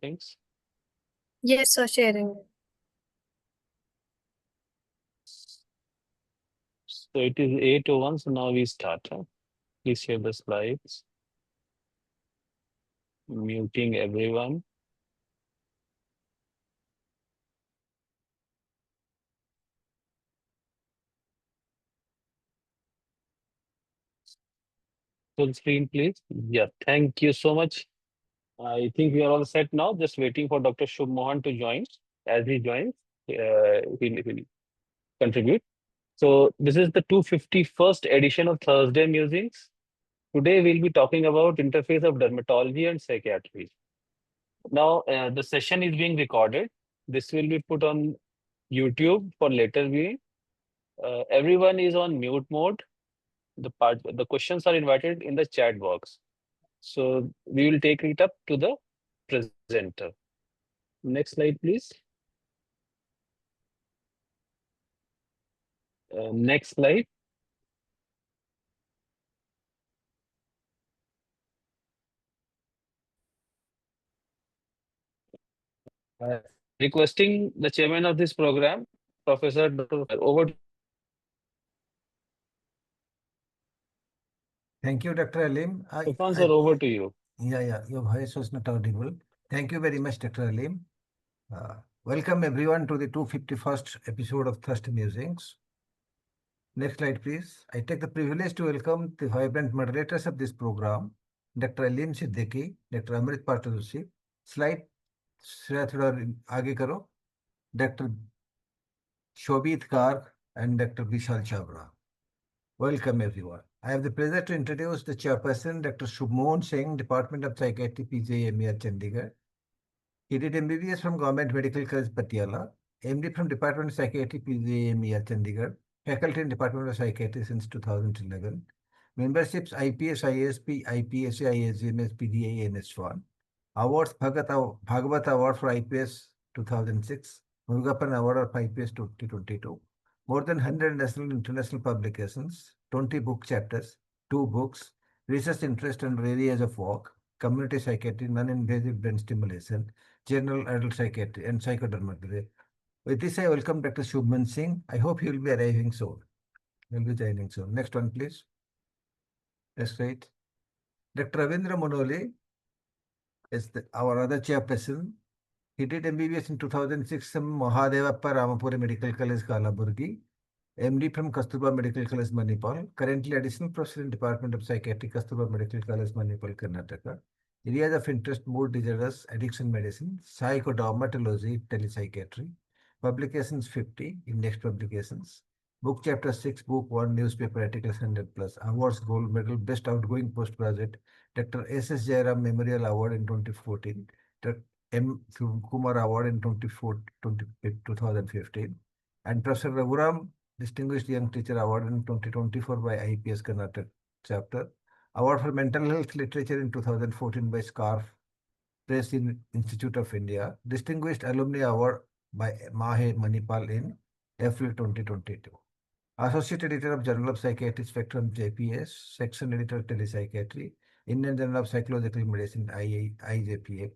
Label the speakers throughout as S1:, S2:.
S1: things.
S2: Yes, sir, sharing.
S1: So it is 8:01, so now we start. Please share the slides. Muting everyone. Full screen, please. Yeah, thank you so much. I think we are all set now. Just waiting for Dr. Shubh Mohan to join. As he joins, he'll contribute. So this is the 251st edition of Thursday Musings. Today we'll be talking about interface of dermatology and psychiatry. Now the session is being recorded. This will be put on YouTube for later viewing. Everyone is on mute mode. The questions are invited in the chat box. So we will take it up to the presenter. Next slide, please. Next slide. Requesting the chairman of this program, Professor Dr. Over.
S3: Thank you, Dr. Alim.
S1: Tufan sir, over to you.
S3: Yeah, your voice was not audible. Thank you very much, Dr. Alim. Welcome everyone to the 251st episode of Thursday Musings. Next slide, please. I take the privilege to welcome the vibrant moderators of this program, Dr. Alim Siddiqui, Dr. Amrit Partodusi. Slide थोड़ा आगे करो. Dr. Shobit Garg and Dr. Vishal Chabra. Welcome everyone. I have the pleasure to introduce the chairperson, Dr. Shubhmohan Singh, Department of Psychiatry, PGIMER, Chandigarh. He did MBBS from Government Medical College, Patiala, MD from Department of Psychiatry, PGIMER, Chandigarh, faculty in Department of Psychiatry since 2011. Memberships IPS, ISP, IPSA, ISGMS, PDI, NS1. Awards Bhagavat Award for IPS 2006, Murugapan Award of IPS 2022. More than 100 national and international publications, 20 book chapters, 2 books, research interest and areas of work, community psychiatry, non-invasive brain stimulation, general adult psychiatry, and psychodermatology. With this, I welcome Dr. Shubhman Singh. I hope he will be arriving soon. He will be joining soon. Next one, please. That's right. Dr. Ravindra Monoli is our other chairperson. He did MBBS in 2006 from Mahadevappa Ramapuri Medical College, Kalaburgi. MD from Kasturba Medical College, Manipal. Currently additional professor in Department of Psychiatry, Kasturba Medical College, Manipal, Karnataka. Areas of interest: mood disorders, addiction medicine, psychodermatology, telepsychiatry. Publications 50, index publications. Book chapter 6, book 1, newspaper articles 100 plus. Awards: gold medal, best outgoing postgraduate, Dr. S.S. Jairam Memorial Award in 2014, Dr. M. Kumar Award in 2015, and Professor Raghuram Distinguished Young Teacher Award in 2024 by IPS Karnataka chapter. Award for Mental Health Literature in 2014 by SCARF Press Institute of India. Distinguished Alumni Award by Mahe Manipal in April 2022. Associate Editor of Journal of Psychiatry Spectrum, JPS. Section Editor Telepsychiatry, Indian Journal of Psychological Medicine, IJPA.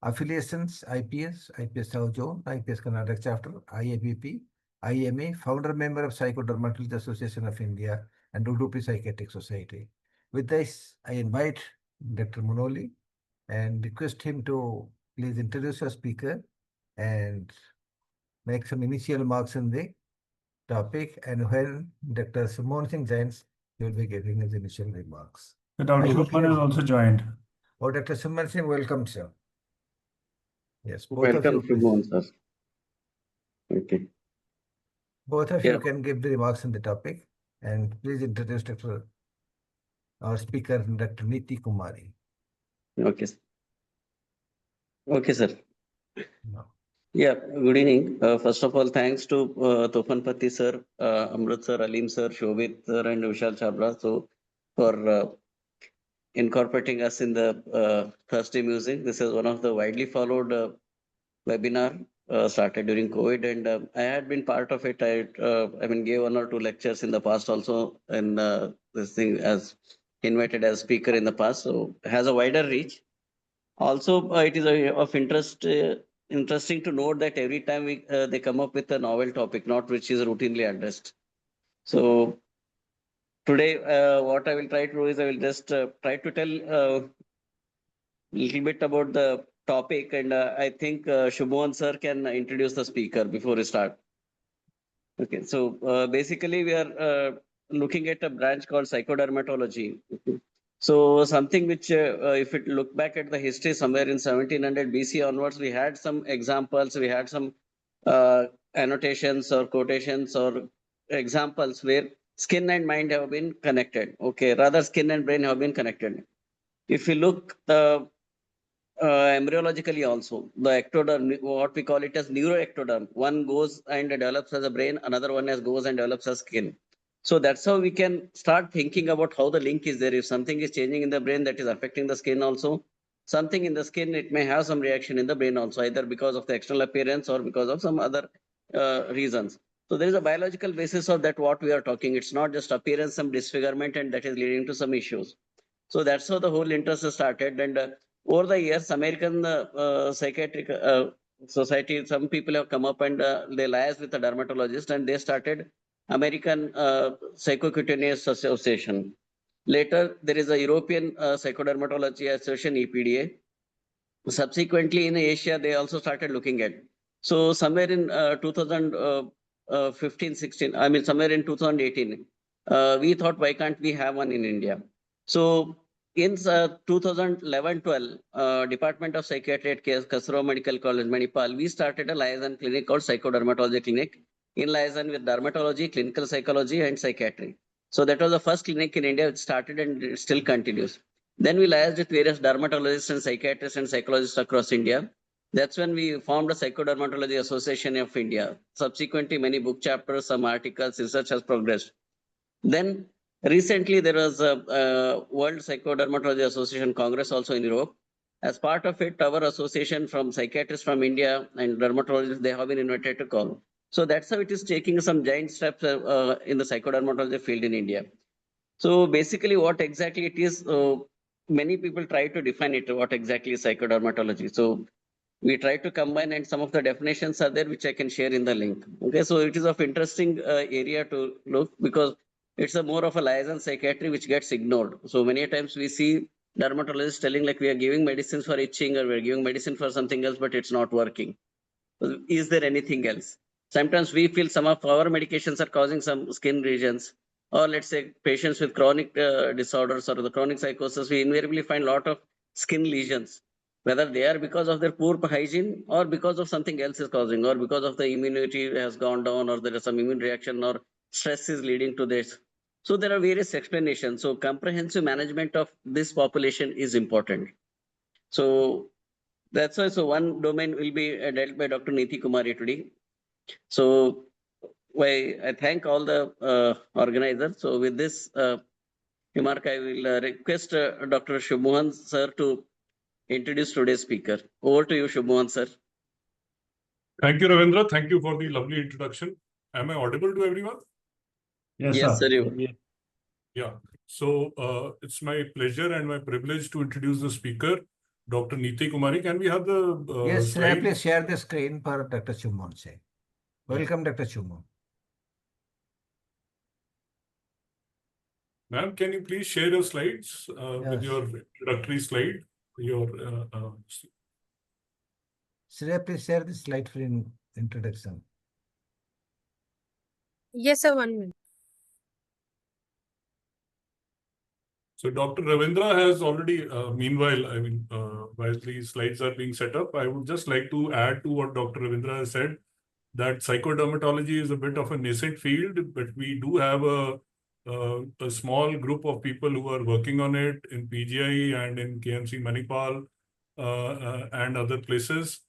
S3: Affiliations: IPS, IPS South Zone, IPS Karnataka chapter, IABP, IMA, founder member of Psychodermatology Association of India and Udupi Psychiatric Society. With this, I invite Dr. Monoli and request him to please introduce our speaker and make some initial remarks on the topic. And when Dr. Suman Singh joins, he will be giving his initial remarks.
S4: So Dr. Shubhman has also joined.
S3: Oh, Dr. Suman Singh, welcome, sir. Yes, both
S5: Welcome,
S3: of you.
S5: Shubham, sir. Okay.
S3: Both of you can give the remarks on the topic. And please introduce our speaker, Dr. Niti Kumari.
S5: Okay. Okay, sir.
S3: No.
S5: Yeah, good evening. First of all, thanks to Tofan Pati sir, Amrit sir, Alim sir, Shobit sir, and Vishal Chabra for incorporating us in the Thursday Musing. This is one of the widely followed webinar started during COVID, and I had been part of it. I gave 1 or 2 lectures in the past also, and this thing as invited as speaker in the past, so it has a wider reach. Also, it is of interesting to note that every time they come up with a novel topic, not which is routinely addressed. So today, what I will try to do is I will just try to tell a little bit about the topic, and I think Shubhavan sir can introduce the speaker before we start. Okay, so basically we are looking at a branch called psychodermatology. Okay. So something which, if it look back at the history, somewhere in 1700 BC onwards, we had some examples, we had some annotations or quotations or examples where skin and mind have been connected. Okay, rather skin and brain have been connected. If you look embryologically also, the ectoderm, what we call it as neuroectoderm, one goes and develops as a brain, another one goes and develops as skin. So that's how we can start thinking about how the link is there. If something is changing in the brain, that is affecting the skin also. Something in the skin, it may have some reaction in the brain also, either because of the external appearance or because of some other reasons. So there is a biological basis of that what we are talking. It's not just appearance, some disfigurement, and that is leading to some issues. So that's how the whole interest started. And over the years, American Psychiatric Society, some people have come up and they liaised with a dermatologist and they started American Psychocutaneous Association. Later, there is a European Psychodermatology Association, EPDA. Subsequently, in Asia, they also started looking at. So somewhere in 2015, 16, I mean, somewhere in 2018, we thought, why can't we have one in India? So in 2011-12, Department of Psychiatry at Kasaragod Medical College, Manipal, we started a liaison clinic called Psychodermatology Clinic in liaison with dermatology, clinical psychology, and psychiatry. So that was the first clinic in India. It started and it still continues. Then we liaised with various dermatologists and psychiatrists and psychologists across India. That's when we formed a Psychodermatology Association of India. Subsequently, many book chapters, some articles, research has progressed. Then recently there was a World Psychodermatology Association Congress also in Europe. As part of it, our association from psychiatrists from India and dermatologists, they have been invited to call. So that's how it is taking some giant steps in the psychodermatology field in India. So basically what exactly it is, many people try to define it, what exactly is psychodermatology. So we try to combine and some of the definitions are there, which I can share in the link. Okay, so it is of interesting area to look because it's a more of a liaison psychiatry which gets ignored. So many times we see dermatologists telling like we are giving medicines for itching or we're giving medicine for something else, but it's not working. Is there anything else? Sometimes we feel some of our medications are causing some skin regions, or let's say patients with chronic disorders or the chronic psychosis, we invariably find a lot of skin lesions, whether they are because of their poor hygiene or because of something else is causing, or because of the immunity has gone down, or there is some immune reaction, or stress is leading to this. So there are various explanations. So comprehensive management of this population is important. So that's why, so one domain will be dealt by Dr. Niti Kumari today. So I thank all the organizers. So with this remark, I will request Dr. Shubhavan sir to introduce today's speaker. Over to you, Shubhavan sir.
S4: Thank you, Ravindra. Thank you for the lovely introduction. Am I audible to everyone?
S5: Yes, sir.
S4: Yeah. So it's my pleasure and my privilege to introduce the speaker, Dr. Niti Kumari. Can we have the
S3: Yes,
S4: slide?
S3: please share the screen for Dr. Chumon. Welcome, Dr. Chumon.
S4: Ma'am, can you please share your slides with
S3: Yes.
S4: your introductory slide? Your
S3: Shreya, please share the slide for introduction.
S2: Yes, sir, 1 minute.
S4: So Dr. Ravindra has already, meanwhile, while these slides are being set up, I would just like to add to what Dr. Ravindra has said, that psychodermatology is a bit of a nascent field, but we do have a small group of people who are working on it in PGI and in KMC Manipal and other places.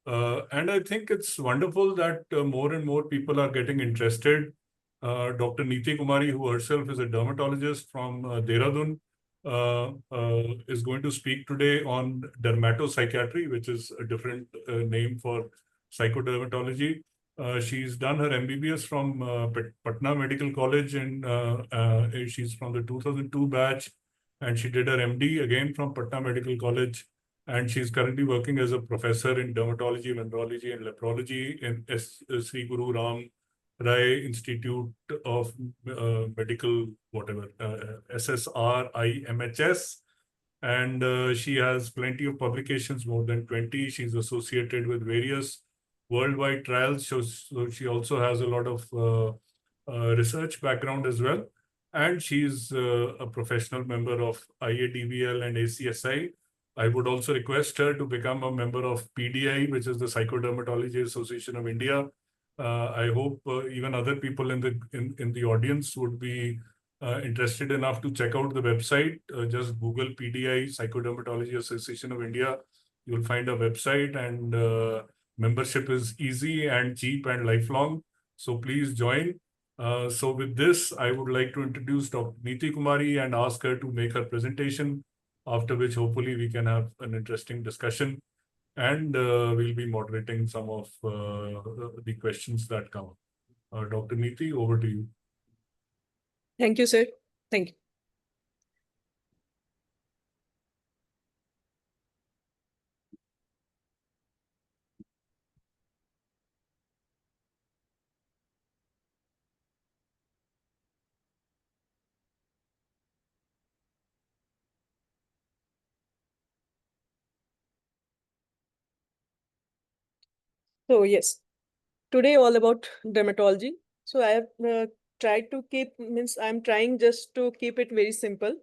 S4: And I think it's wonderful that more and more people are getting interested. Dr. Niti Kumari, who herself is a dermatologist from Dehradun, is going to speak today on dermatopsychiatry, which is a different name for psychodermatology. She's done her MBBS from Patna Medical College, and she's from the 2002 batch, and she did her MD again from Patna Medical College, and she's currently working as a professor in dermatology, venerology, and leprology in Sri Guru Ram Rai Institute of Medical, whatever, SSRIMHS. And she has plenty of publications, more than 20. She's associated with various worldwide trials. So she also has a lot of research background as well. And she's a professional member of IADVL and ACSI. I would also request her to become a member of PDI, which is the Psychodermatology Association of India. I hope even other people in the audience would be interested enough to check out the website. Just Google PDI, Psychodermatology Association of India. You'll find a website, and membership is easy and cheap and lifelong. So please join. So with this, I would like to introduce Dr. Neeti Kumari and ask her to make her presentation, after which hopefully we can have an interesting discussion, and we'll be moderating some of the questions that come up. Dr. Neeti, over to you.
S6: Thank you, sir. Thank you. So yes, today all about dermatology. So I have tried to I'm trying just to keep it very simple.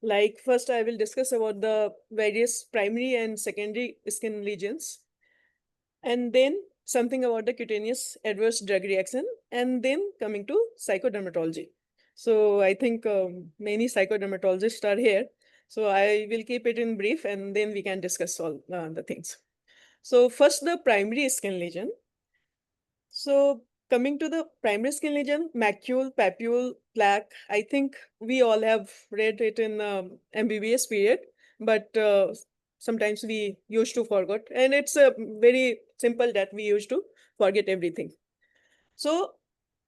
S6: Like first I will discuss about the various primary and secondary skin lesions, and then something about the cutaneous adverse drug reaction, and then coming to psychodermatology. So I think many psychodermatologists are here. So I will keep it in brief, and then we can discuss all the things. So first, the primary skin lesion. So coming to the primary skin lesion, macule, papule, plaque, I think we all have read it in MBBS period, but sometimes we used to forget. And it's very simple that we used to forget everything. So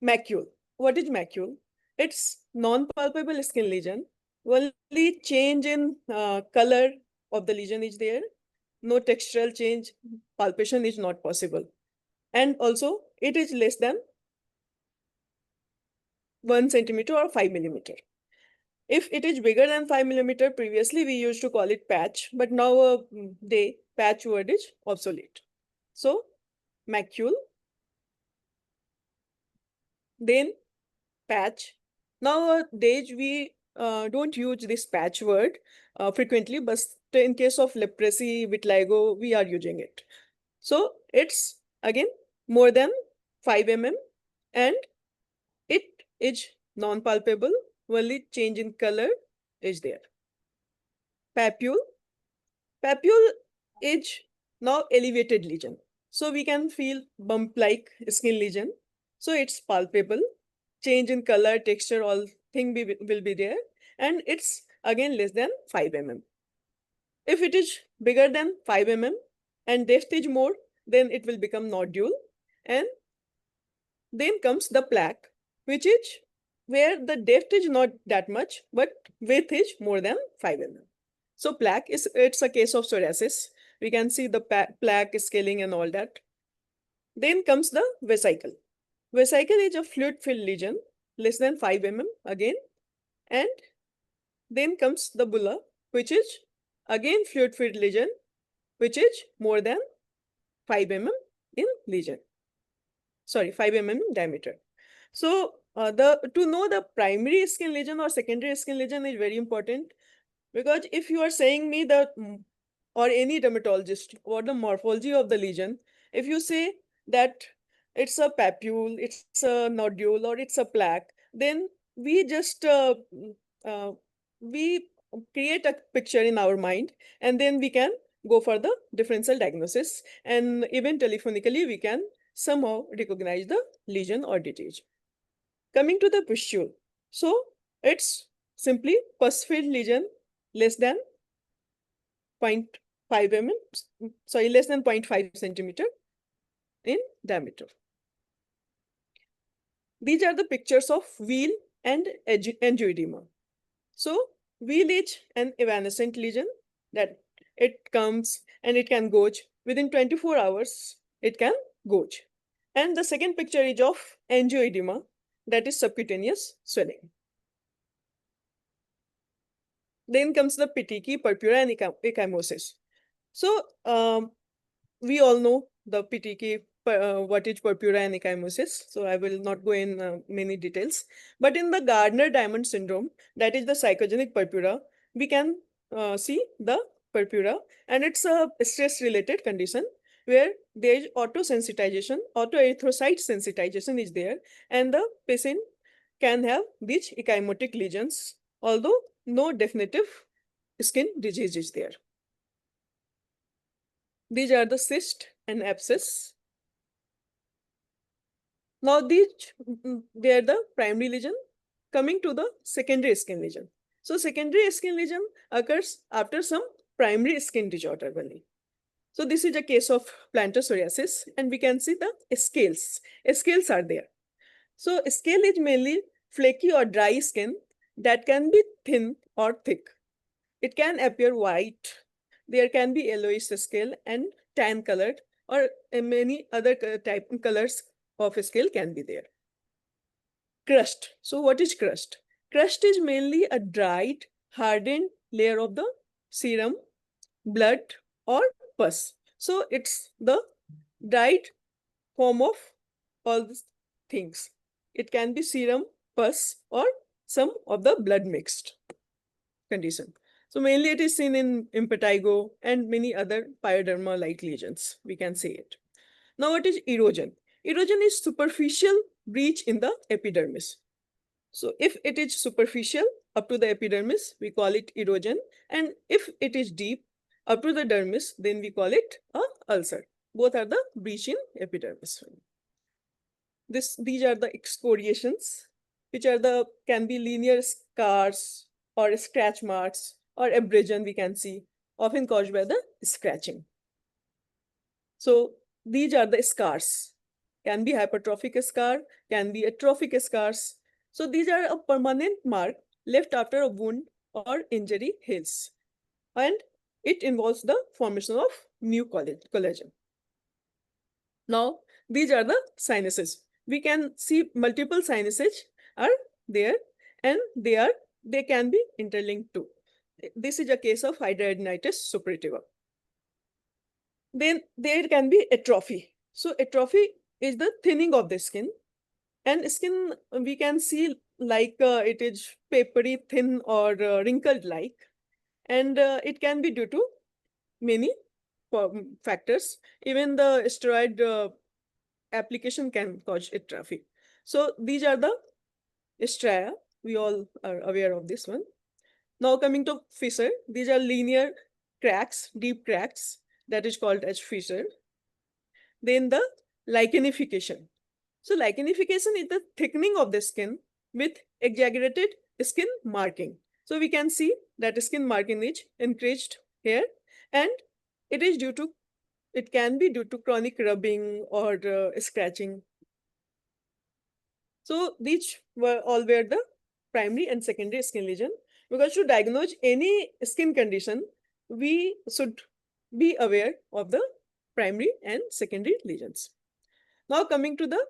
S6: macule, what is macule? It's non-palpable skin lesion. Only change in color of the lesion is there. No textural change, palpation is not possible. And also it is less than 1 centimeter or 5 millimeter. If it is bigger than 5 millimeter, previously we used to call it patch, but now patch word is obsolete. So macule, then patch. Nowadays we don't use this patch word frequently, but in case of leprosy, vitiligo, we are using it. So it's again more than 5 mm, and it is non-palpable, only change in color is there. Papule. Papule is now elevated lesion. So we can feel bump-like skin lesion. So it's palpable. Change in color, texture, all thing will be there. And it's again less than 5 mm. If it is bigger than 5 mm and depth is more, then it will become nodule. And then comes the plaque, which is where the depth is not that much, but width is more than 5 mm. So plaque it's a case of psoriasis. We can see the plaque scaling and all that. Then comes the vesicle. Vesicle is a fluid-filled lesion, less than 5 mm again. And then comes the bulla, which is again fluid-filled lesion, which is more than 5 mm in lesion. Sorry, 5 mm in diameter. So to know the primary skin lesion or secondary skin lesion is very important, because if you are saying me that or any dermatologist or the morphology of the lesion, if you say that it's a papule, it's a nodule, or it's a plaque, then we just we create a picture in our mind, and then we can go for the differential diagnosis, and even telephonically we can somehow recognize the lesion or disease. Coming to the pustule, so it's simply pus-filled lesion less than 0.5 mm, sorry, less than 0.5 centimeter in diameter. These are the pictures of wheal and angioedema. So wheal is an evanescent lesion that it comes and it can gouge. Within 24 hours, it can gouge. And the second picture is of angioedema, that is subcutaneous swelling. Then comes the petechiae, purpura, and ecchymosis. So we all know the petechiae, what is purpura and ecchymosis. So I will not go in many details. But in the Gardner-Diamond syndrome, that is the psychogenic purpura, we can see the purpura, and it's a stress-related condition where there is autosensitization, autoerythrocyte sensitization is there, and the patient can have these ecchymotic lesions, although no definitive skin disease is there. These are the cyst and abscess. Now they are the primary lesion. Coming to the secondary skin lesion. So secondary skin lesion occurs after some primary skin disorder only. So this is a case of plantar psoriasis, and we can see the scales. Scales are there. So scale is mainly flaky or dry skin that can be thin or thick. It can appear white. There can be yellowish scale and tan colored, or many other type colors of scale can be there. Crust. So what is crust? Crust is mainly a dried, hardened layer of the serum, blood, or pus. So it's the dried form of all these things. It can be serum, pus, or some of the blood mixed condition. So mainly it is seen in impetigo and many other pyoderma-like lesions. We can say it. Now what is erosion? Erosion is superficial breach in the epidermis. So if it is superficial up to the epidermis, we call it erosion. And if it is deep up to the dermis, then we call it a ulcer. Both are the breach in epidermis. These are the excoriations, which are can be linear scars or scratch marks or abrasion we can see, often caused by the scratching. So these are the scars. Can be hypertrophic scar, can be atrophic scars. So these are a permanent mark left after a wound or injury heals. And it involves the formation of new collagen. Now, these are the sinuses. We can see multiple sinuses are there, and they can be interlinked too. This is a case of hidradenitis suppurativa. Then there can be atrophy. So atrophy is the thinning of the skin, and skin we can see like it is papery thin or wrinkled like, and it can be due to many factors. Even the steroid application can cause atrophy. So these are the stria. We all are aware of this one. Now coming to fissure, these are linear cracks, deep cracks, that is called as fissure. Then the lichenification. So lichenification is the thickening of the skin with exaggerated skin marking. So we can see that skin marking is increased here, and it can be due to chronic rubbing or scratching. So these were the primary and secondary skin lesion. Because to diagnose any skin condition, we should be aware of the primary and secondary lesions. Now coming to the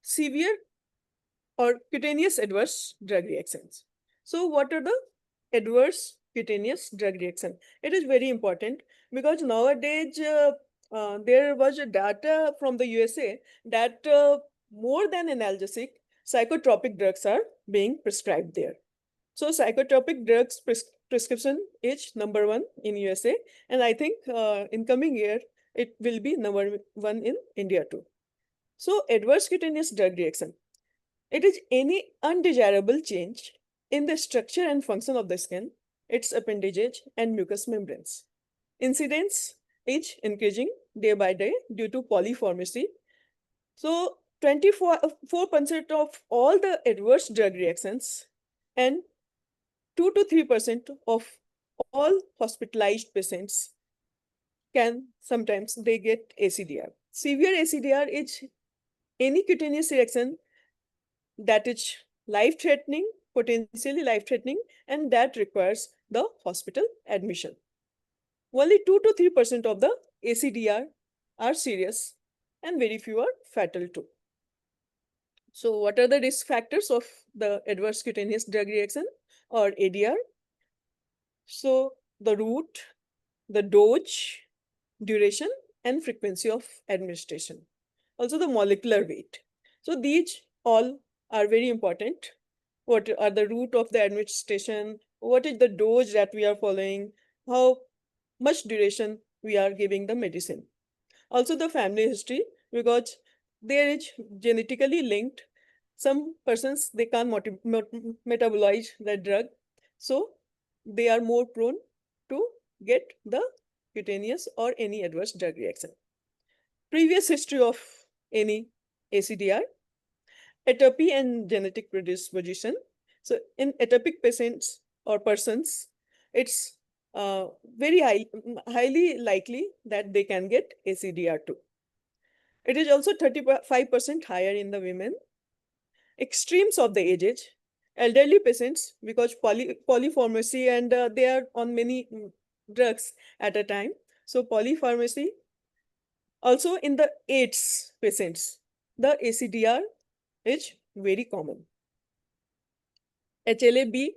S6: severe or cutaneous adverse drug reactions. So what are the adverse cutaneous drug reaction? It is very important because nowadays there was a data from the USA that more than analgesic, psychotropic drugs are being prescribed there. So psychotropic drugs prescription is #1 in USA, and I think in coming year it will be #1 in India too. So adverse cutaneous drug reaction. It is any undesirable change in the structure and function of the skin, its appendages and mucous membranes. Incidence is increasing day by day due to polypharmacy. So 24% of all the adverse drug reactions and 2 to 3% of all hospitalized patients can sometimes they get ACDR. Severe ACDR is any cutaneous reaction that is life-threatening, potentially life-threatening, and that requires the hospital admission. Only 2 to 3% of the ACDR are serious and very few are fatal too. So what are the risk factors of the adverse cutaneous drug reaction or ADR? So the route, the dose, duration, and frequency of administration. Also the molecular weight. So these all are very important. What are the route of the administration? What is the dose that we are following? How much duration we are giving the medicine? Also the family history, because there is genetically linked. Some persons, they can't metabolize the drug, so they are more prone to get the cutaneous or any adverse drug reaction. Previous history of any ACDR, atopy and genetic predisposition. So in atopic patients or persons, it's very highly likely that they can get ACDR2. It is also 35% higher in the women. Extremes of the ages, elderly patients, because polypharmacy and they are on many drugs at a time. So polypharmacy. Also in the AIDS patients, the ACDR is very common. HLA-B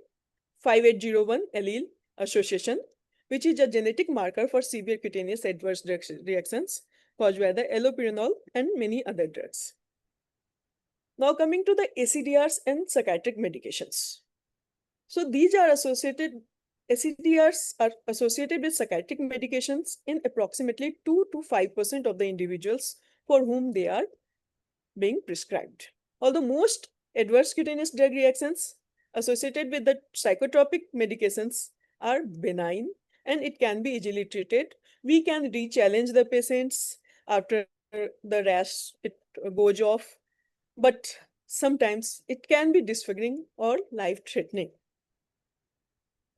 S6: 5801 allele association, which is a genetic marker for severe cutaneous adverse reactions caused by the allopurinol and many other drugs. Now coming to the ACDRs and psychiatric medications. So these are associated, ACDRs are associated with psychiatric medications in approximately 2 to 5% of the individuals for whom they are being prescribed. Although most adverse cutaneous drug reactions associated with the psychotropic medications are benign and it can be easily treated, we can re-challenge the patients after the rash it goes off, but sometimes it can be disfiguring or life-threatening,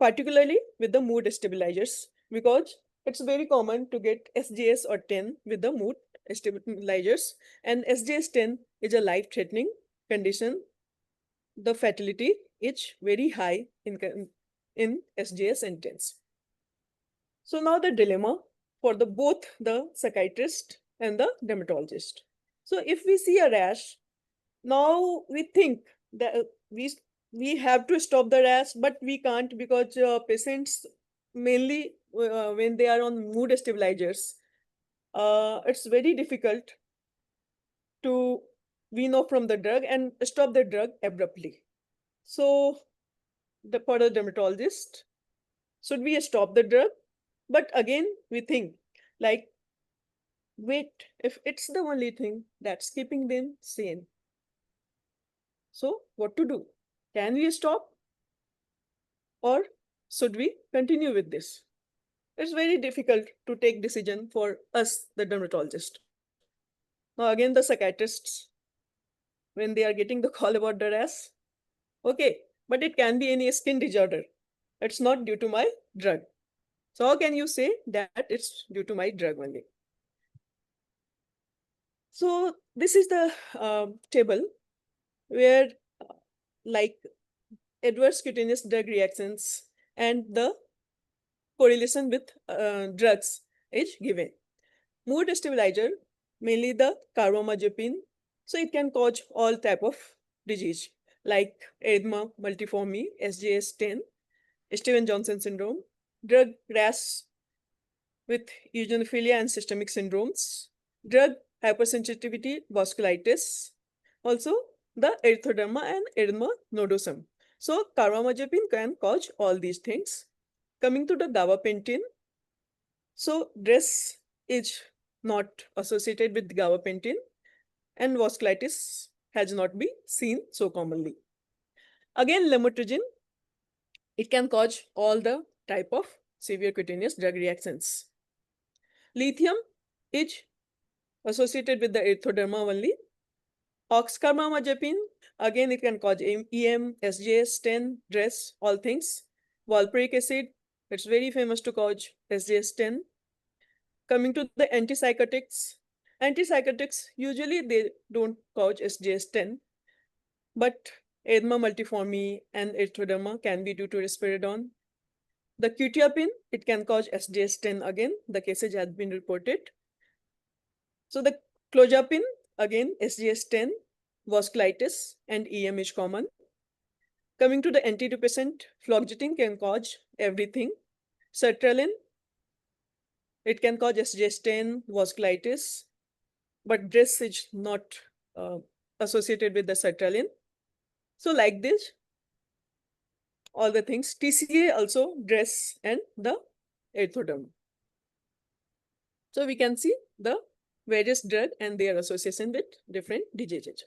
S6: particularly with the mood stabilizers, because it's very common to get SGS or 10 with the mood stabilizers, and SGS 10 is a life-threatening condition. The fatality is very high in SGS and 10s. So now the dilemma for both the psychiatrist and the dermatologist. So if we see a rash, now we think that we have to stop the rash, but we can't, because patients, mainly when they are on mood stabilizers, it's very difficult to wean off from the drug and stop the drug abruptly. So for the dermatologist, should we stop the drug? But again, we think like, wait, if it's the only thing that's keeping them sane, so what to do? Can we stop? Or should we continue with this? It's very difficult to take decision for us, the dermatologist. Now again, the psychiatrists, when they are getting the call about the rash, okay, but it can be any skin disorder. It's not due to my drug. So how can you say that it's due to my drug only? So this is the table where like adverse cutaneous drug reactions and the correlation with drugs is given. Mood stabilizer, mainly the carbamazepine, so it can cause all type of disease like erythema multiforme, SJS10, Steven-Johnson syndrome, drug rash with eosinophilia and systemic syndromes, drug hypersensitivity vasculitis, also the erythroderma and erythema nodosum. So carbamazepine can cause all these things. Coming to the gabapentin, so DRESS is not associated with gabapentin and vasculitis has not been seen so commonly. Again, lamotrigine, it can cause all the type of severe cutaneous drug reactions. Lithium is associated with the erythroderma only. Oxcarbamazepine, again it can cause EM, SJS10, DRESS, all things. Valproic acid, it's very famous to cause SJS10. Coming to the antipsychotics usually they don't cause SJS10, but erythema multiforme and erythroderma can be due to risperidone. The quetiapine, it can cause SJS10 again. The cases has been reported. So the clozapine, again, SJS10, vasculitis, and EM is common. Coming to the antidepressant, fluoxetine can cause everything. Sertraline, it can cause SJS10, vasculitis, but DRESS is not associated with the sertraline. So like this, all the things, TCA also, DRESS, and the erythroderma. So we can see the various drug and their association with different diseases.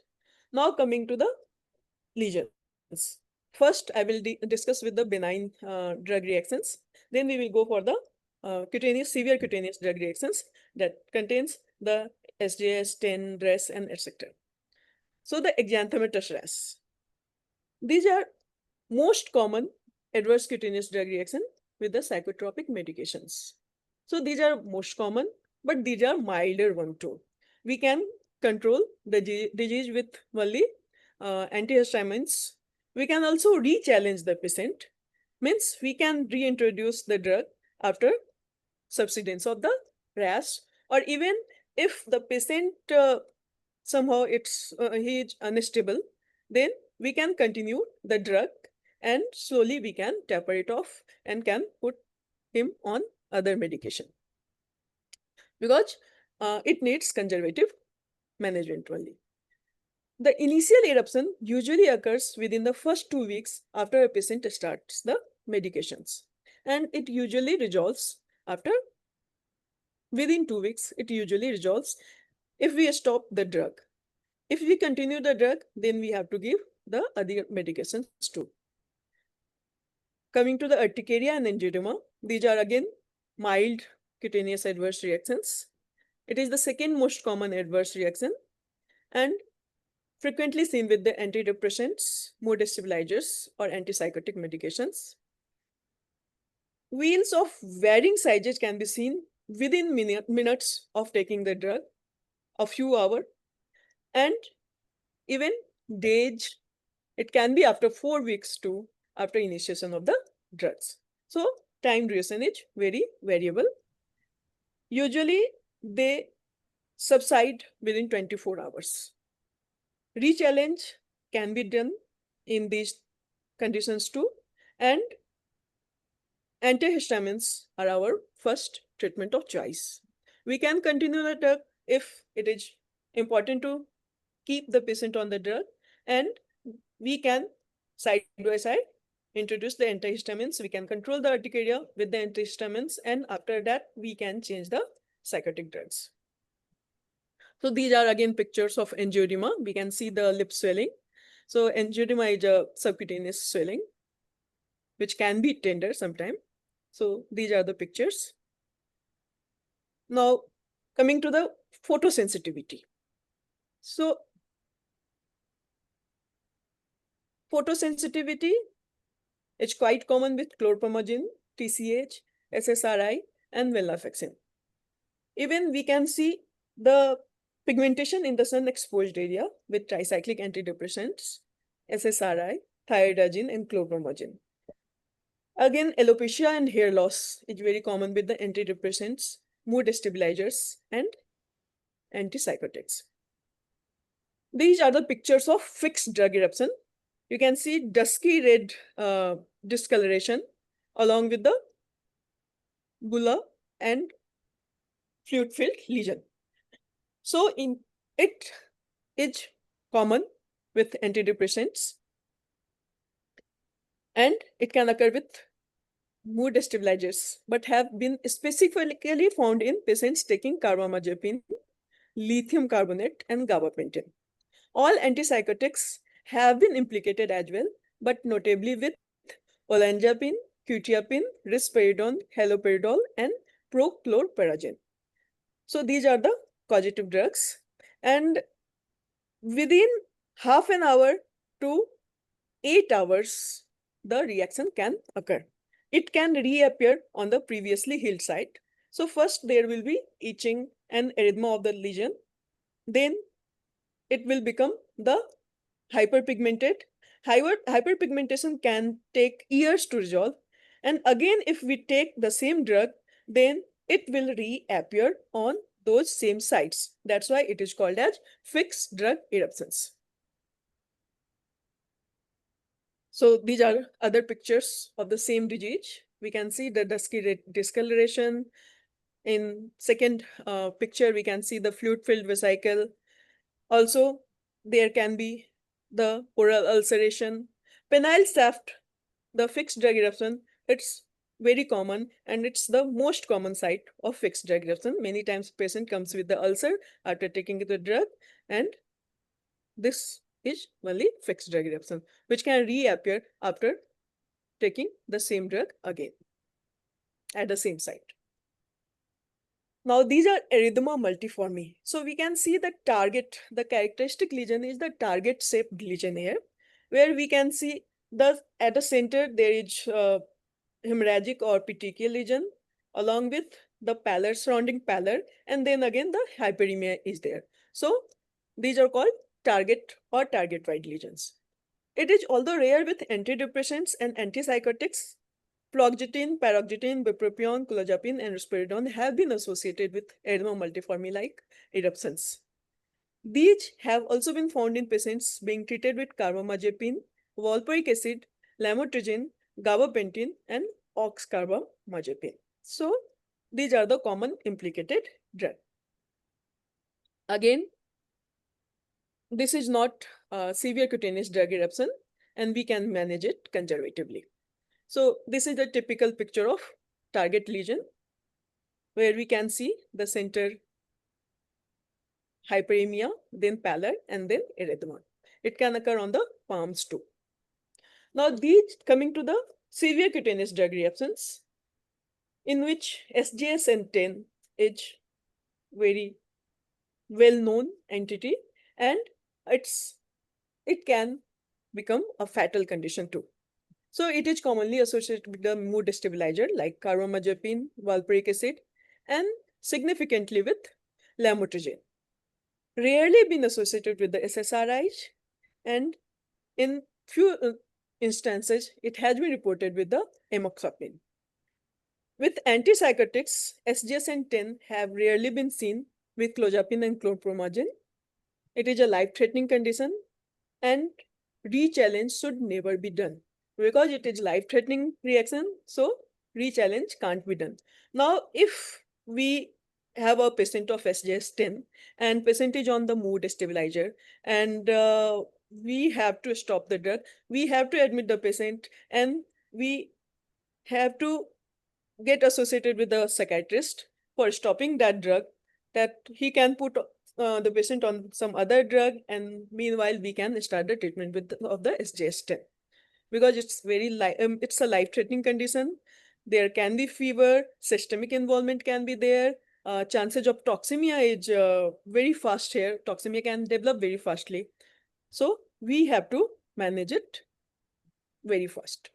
S6: Now coming to the lesions. First, I will discuss with the benign drug reactions. Then we will go for the severe cutaneous drug reactions that contains the SJS, 10, DRESS, and etc. So the xanthomatous rash. These are most common adverse cutaneous drug reaction with the psychotropic medications. So these are most common, but these are milder one too. We can control the disease with only antihistamines. We can also re-challenge the patient. Means we can reintroduce the drug after subsidence of the rash, or even if the patient somehow he is unstable, then we can continue the drug and slowly we can taper it off and can put him on other medication, because it needs conservative management only. The initial eruption usually occurs within the first 2 weeks after a patient starts the medications, and it usually resolves after within 2 weeks. It usually resolves if we stop the drug. If we continue the drug, then we have to give the other medications too. Coming to the urticaria and angioedema, these are again mild cutaneous adverse reactions. It is the second most common adverse reaction and frequently seen with the antidepressants, mood stabilizers, or antipsychotic medications. Wheals of varying sizes can be seen within minutes of taking the drug, a few hours, and even days. It can be after 4 weeks too, after initiation of the drugs. So time duration is very variable. Usually they subside within 24 hours. Re-challenge can be done in these conditions too, and antihistamines are our first treatment of choice. We can continue the drug if it is important to keep the patient on the drug, and we can side by side introduce the antihistamines. We can control the urticaria with the antihistamines, and after that we can change the psychotic drugs. So these are again pictures of angioedema. We can see the lip swelling. So angioedema is a subcutaneous swelling, which can be tender sometimes. So these are the pictures. Now coming to the photosensitivity. So photosensitivity is quite common with chlorpromazine, TCH, SSRI, and venlafaxine. Even we can see the pigmentation in the sun-exposed area with tricyclic antidepressants, SSRI, thiazidine, and chlorpromazine. Again, alopecia and hair loss is very common with the antidepressants, mood stabilizers, and antipsychotics. These are the pictures of fixed drug eruption. You can see dusky red discoloration along with the bulla and fluid-filled lesion. So it is common with antidepressants, and it can occur with mood stabilizers, but have been specifically found in patients taking carbamazepine, lithium carbonate, and gabapentin. All antipsychotics have been implicated as well, but notably with olanzapine, quetiapine, risperidone, haloperidol, and prochlorperazine. So these are the causative drugs, and within half an hour to 8 hours, the reaction can occur. It can reappear on the previously healed site. So first there will be itching and erythema of the lesion. Then it will become the hyperpigmented. Hyperpigmentation can take years to resolve. And again, if we take the same drug, then it will reappear on those same sites. That's why it is called as fixed drug eruptions. So these are other pictures of the same disease. We can see the dusky discoloration. In second picture, we can see the fluid-filled vesicle. Also, there can be the oral ulceration. Penile shaft, the fixed drug eruption, it's very common and it's the most common site of fixed drug eruption. Many times patient comes with the ulcer after taking the drug, and this is only fixed drug eruption, which can reappear after taking the same drug again at the same site. Now, these are erythema multiforme. So we can see the target, the characteristic lesion is the target shaped lesion here, where we can see at the center there is hemorrhagic or petechial lesion along with the pallor, surrounding pallor, and then again the hyperemia is there. So these are called target or target-wide lesions. It is although rare with antidepressants and antipsychotics. Fluoxetine, paroxetine, bupropion, clozapine, and risperidone have been associated with erythema multiforme-like eruptions. These have also been found in patients being treated with carbamazepine, valproic acid, lamotrigine, gabapentin, and oxcarbamazepine. So these are the common implicated drugs. Again, this is not severe cutaneous drug eruption, and we can manage it conservatively. So this is a typical picture of target lesion, where we can see the center hyperemia, then pallor, and then erythema. It can occur on the palms too. Now, these coming to the severe cutaneous drug reactions, in which SJSN10 is very well-known entity, and it can become a fatal condition too. So it is commonly associated with the mood stabilizer like carbamazepine, valproic acid, and significantly with lamotrigine. Rarely been associated with the SSRIs, and in few instances, it has been reported with the amoxapine. With antipsychotics, SJSN10 have rarely been seen with clozapine and chlorpromazine. It is a life-threatening condition, and re-challenge should never be done. Because it is life-threatening reaction, so re-challenge can't be done. Now, if we have a patient of SJS10 and patient is on the mood stabilizer, and we have to stop the drug, we have to admit the patient, and we have to get associated with the psychiatrist for stopping that drug, that he can put the patient on some other drug, and meanwhile we can start the treatment of the SJS10. Because it's it's a life-threatening condition. There can be fever, systemic involvement can be there. Chances of toxemia is very fast here. Toxemia can develop very fastly. So we have to manage it very fast.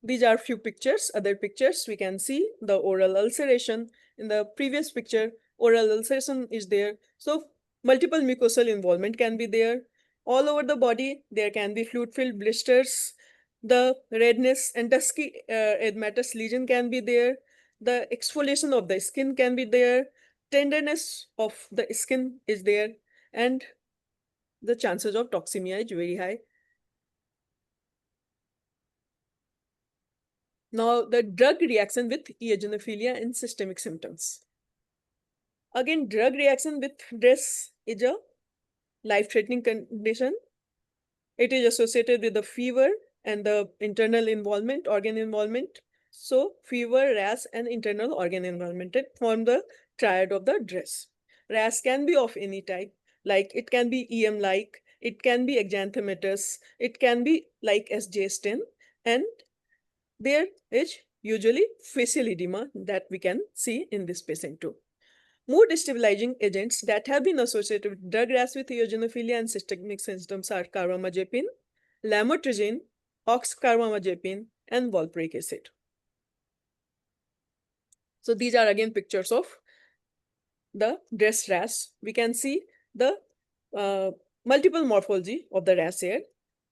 S6: These are few pictures, other pictures. We can see the oral ulceration. In the previous picture, oral ulceration is there. So multiple mucosal involvement can be there. All over the body, there can be fluid-filled blisters. The redness and dusky edematous lesion can be there. The exfoliation of the skin can be there. Tenderness of the skin is there. And the chances of toxemia is very high. Now, the drug reaction with eosinophilia and systemic symptoms. Again, drug reaction with DRESS is a life-threatening condition. It is associated with the fever and the internal involvement, organ involvement. So, fever, rash, and internal organ involvement form the triad of the DRESS. Rash can be of any type, like it can be EM-like, it can be exanthematous, it can be like SJS10, and there is usually facial edema that we can see in this patient too. Mood stabilizing agents that have been associated with drug rash with eosinophilia and systemic symptoms are carbamazepine, lamotrigine, oxcarbamazepine, and valproic acid. So these are again pictures of the DRESS rash. We can see the multiple morphology of the rash here.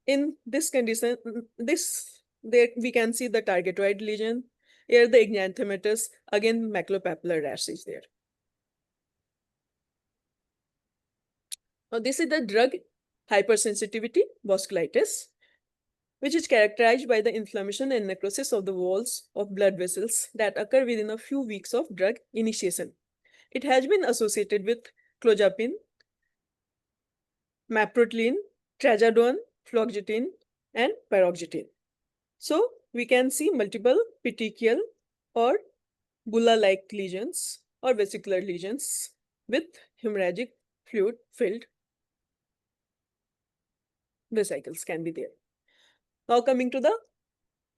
S6: In this condition, this There we can see the targetoid lesion. Here the exanthematous, again maculopapular rash is there. Now this is the drug hypersensitivity vasculitis, which is characterized by the inflammation and necrosis of the walls of blood vessels that occur within a few weeks of drug initiation. It has been associated with clozapine, maprotylene, trazodone, fluoxetine, and paroxetine. So we can see multiple petechial or bulla-like lesions or vesicular lesions with hemorrhagic fluid-filled vesicles can be there. Now coming to the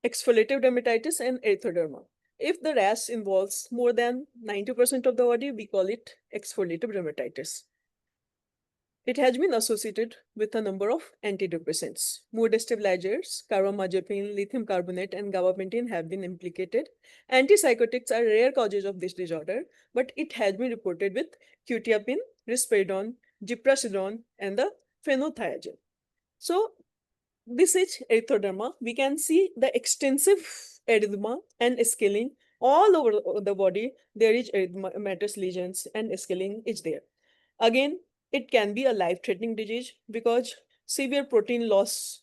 S6: exfoliative dermatitis and erythroderma. If the rash involves more than 90% of the body, we call it exfoliative dermatitis. It has been associated with a number of antidepressants. Mood stabilizers, carbamazepine, lithium carbonate, and gabapentin have been implicated. Antipsychotics are rare causes of this disorder, but it has been reported with quetiapine, risperidone, ziprasidone, and the phenothiazine. So this is erythroderma. We can see the extensive erythema and scaling all over the body. There is erythematous lesions and scaling is there. Again, it can be a life-threatening disease because severe protein loss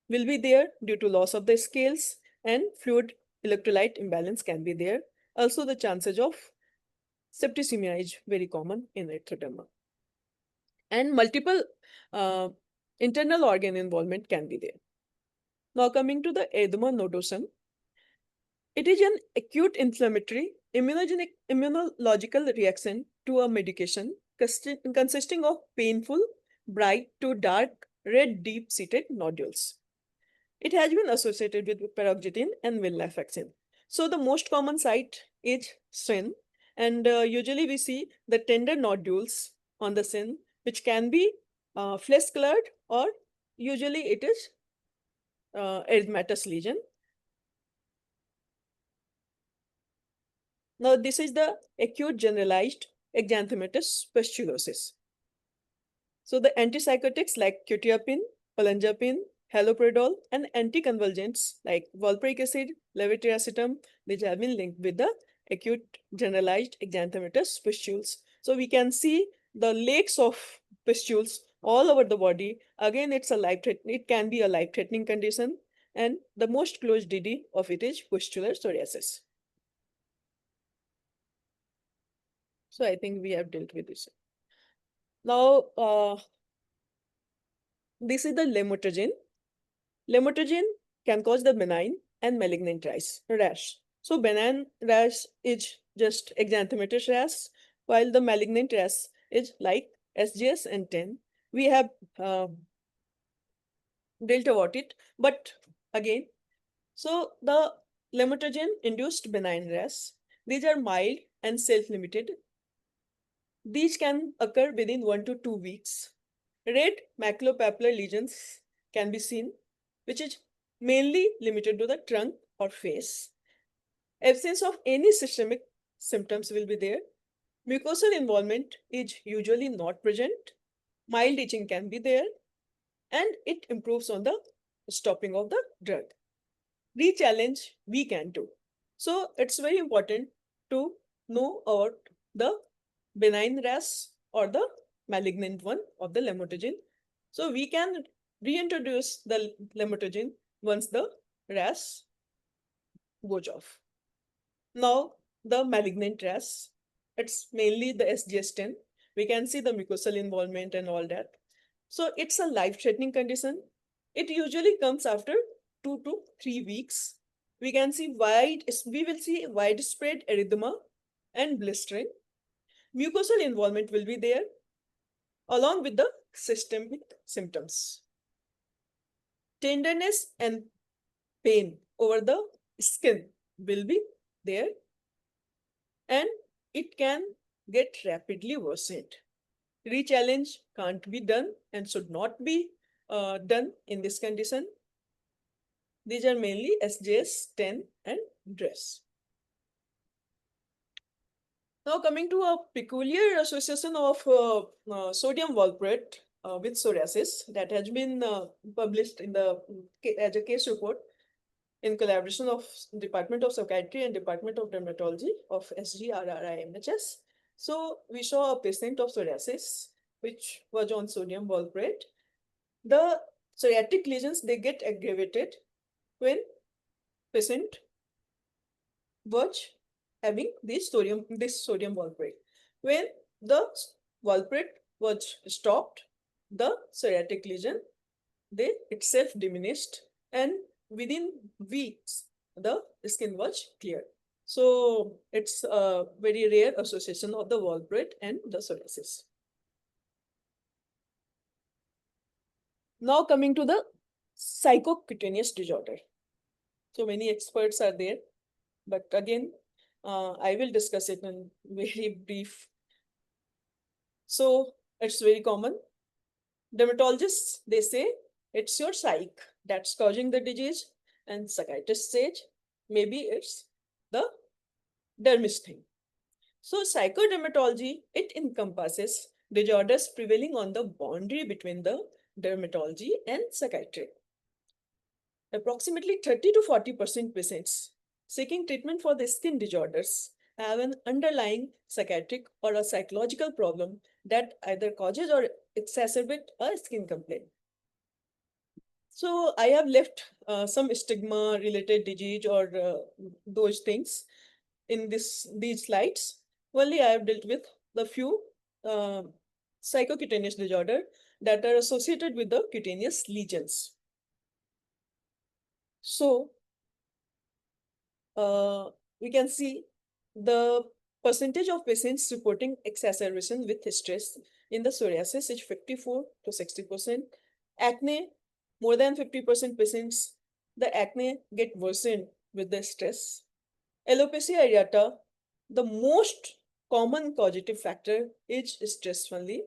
S6: will be there due to loss of the scales, and fluid electrolyte imbalance can be there. Also, the chances of septicemia is very common in erythroderma. And multiple internal organ involvement can be there. Now coming to the erythema nodosum, it is an acute inflammatory immunological reaction to a medication consisting of painful, bright to dark red deep-seated nodules. It has been associated with paroxetine and venlafaxine. So the most common site is skin, and usually we see the tender nodules on the skin, which can be flesh-colored or usually it is erythematous lesion. Now, this is the acute generalized exanthematous pustulosis. So, the antipsychotics like quetiapine, olanzapine, haloperidol, and anticonvulsants like valproic acid, levetiracetam, which have been linked with the acute generalized exanthematous pustules. So, we can see the lakes of pustules all over the body. Again, it can be a life-threatening condition, and the most close DD of it is pustular psoriasis. So I think we have dealt with this. Now, this is the lamotrigine. Lamotrigine can cause the benign and malignant rash. So benign rash is just exanthematous rash, while the malignant rash is like SJS and 10. We have dealt about it, but again, so the lamotrigine-induced benign rash, these are mild and self-limited. These can occur within 1 to 2 weeks. Red maculopapular lesions can be seen, which is mainly limited to the trunk or face. Absence of any systemic symptoms will be there. Mucosal involvement is usually not present. Mild itching can be there, and it improves on the stopping of the drug. Re-challenge we can do. So it's very important to know about the benign rash or the malignant one of the lamotrigine. So we can reintroduce the lamotrigine once the rash goes off. Now the malignant rash, it's mainly the SGS10. We can see the mucosal involvement and all that. So it's a life-threatening condition. It usually comes after 2 to 3 weeks. We will see widespread erythema and blistering. Mucosal involvement will be there along with the systemic symptoms. Tenderness and pain over the skin will be there, and it can get rapidly worsened. Re-challenge can't be done and should not be done in this condition. These are mainly SJS, 10, and DRESS. Now coming to a peculiar association of sodium valproate with psoriasis that has been published in as a case report. in collaboration of Department of Psychiatry and Department of Dermatology of SGRRIMHS. So we saw a patient of psoriasis, which was on sodium valproate. The psoriatic lesions, they get aggravated when patient was having this sodium valproate. When the valproate was stopped, the psoriatic lesion, they itself diminished, and within weeks, the skin was clear. So it's a very rare association of the valproate and the psoriasis. Now coming to the psychocutaneous disorder. So many experts are there, but again, I will discuss it in very brief. So it's very common. Dermatologists, they say it's your psyche that's causing the disease, and psychiatrists say maybe it's the dermis thing. So psychodermatology, it encompasses disorders prevailing on the boundary between the dermatology and psychiatry. Approximately 30 to 40% patients seeking treatment for the skin disorders have an underlying psychiatric or a psychological problem that either causes or exacerbates a skin complaint. So I have left some stigma related disease or those things in these slides. Only I have dealt with the few psychocutaneous disorder that are associated with the cutaneous lesions. So we can see the percentage of patients reporting exacerbation with stress in the psoriasis is 54 to 60%. Acne, more than 50% patients, the acne get worsened with the stress. Alopecia areata, the most common causative factor is stress only.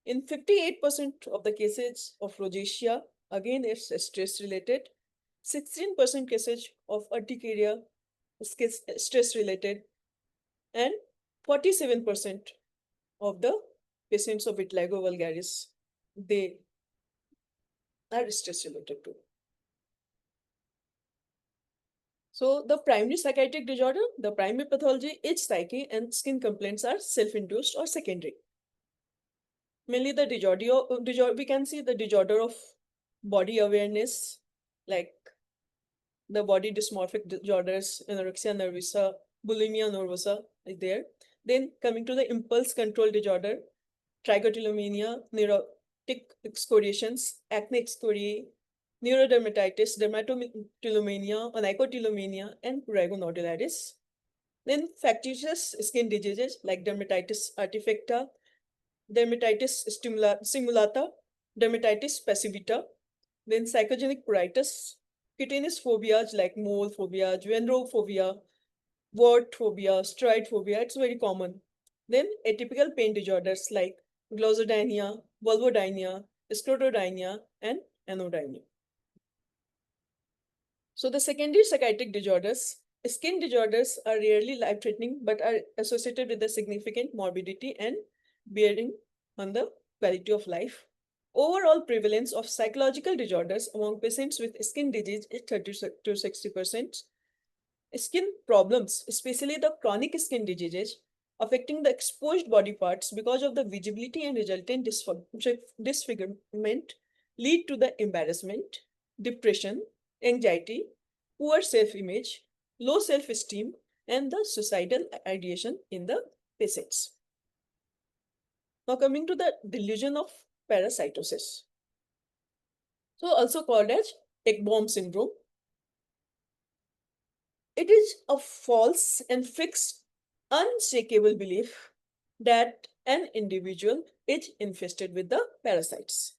S6: In 58% of the cases of rosacea, again it's stress related. 16% cases of urticaria is stress related, and 47% of the patients of vitiligo vulgaris, they are stress related too. So the primary psychiatric disorder, the primary pathology is psyche, and skin complaints are self-induced or secondary. Mainly the disorder, we can see the disorder of body awareness, like the body dysmorphic disorders, anorexia nervosa, bulimia nervosa is there. Then coming to the impulse control disorder, trichotillomania, neurotic excoriations, acne excoriae, neurodermatitis, dermatopsychiatry, onychotillomania, and prurigo nodularis. Then factitious skin diseases like dermatitis artifacta, dermatitis simulata, dermatitis passivita, then psychogenic pruritus, cutaneous phobias like mole phobia, xenrophobia, wart phobia, steroid phobia, it's very common. Then atypical pain disorders like glossodynia, vulvodynia, sclerodynia, and anodynia. So the secondary psychiatric disorders, skin disorders are rarely life-threatening but are associated with a significant morbidity and bearing on the quality of life. Overall prevalence of psychological disorders among patients with skin disease is 30 to 60%. Skin problems, especially the chronic skin diseases affecting the exposed body parts because of the visibility and resultant disfigurement, lead to the embarrassment, depression, anxiety, poor self-image, low self-esteem, and the suicidal ideation in the patients. Now coming to the delusion of parasitosis. So also called as egg bomb syndrome. It is a false and fixed, unshakable belief that an individual is infested with the parasites.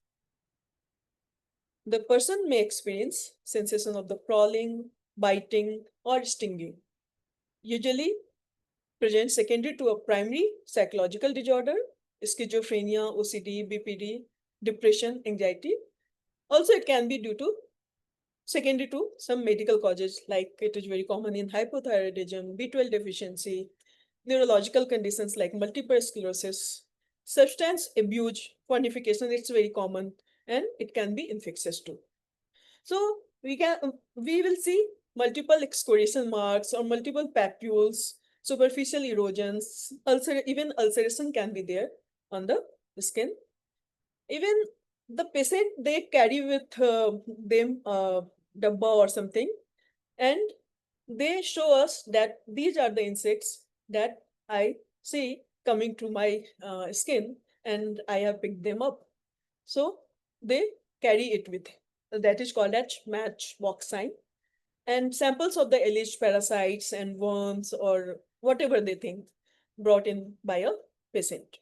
S6: The person may experience sensation of the crawling, biting, or stinging, usually present secondary to a primary psychological disorder, schizophrenia, OCD, BPD, depression, anxiety. Also, it can be due to secondary to some medical causes, like it is very common in hypothyroidism, B12 deficiency, neurological conditions like multiple sclerosis, substance abuse, quantification, it's very common, and it can be infectious too. So we will see multiple excoriation marks or multiple papules, superficial erosions, even ulceration can be there on the skin. Even the patient, they carry with them dabba or something, and they show us that these are the insects that I see coming to my skin, and I have picked them up. So they carry it with. That is called as matchbox sign. And samples of the alleged parasites and worms or whatever they think brought in by a patient.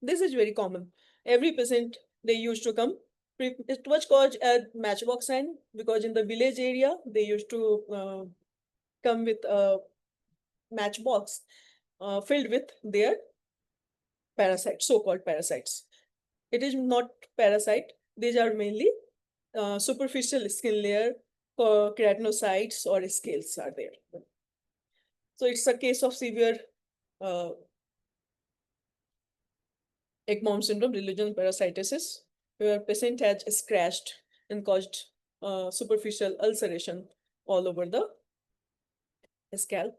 S6: This is very common. Every patient, they used to come. It was called a matchbox sign because in the village area, they used to come with a matchbox filled with their parasites, so-called parasites. It is not parasite. These are mainly superficial skin layer, keratinocytes or scales are there. So it's a case of severe uh, Ekman syndrome, religion parasitosis, where patient has scratched and caused superficial ulceration all over the scalp.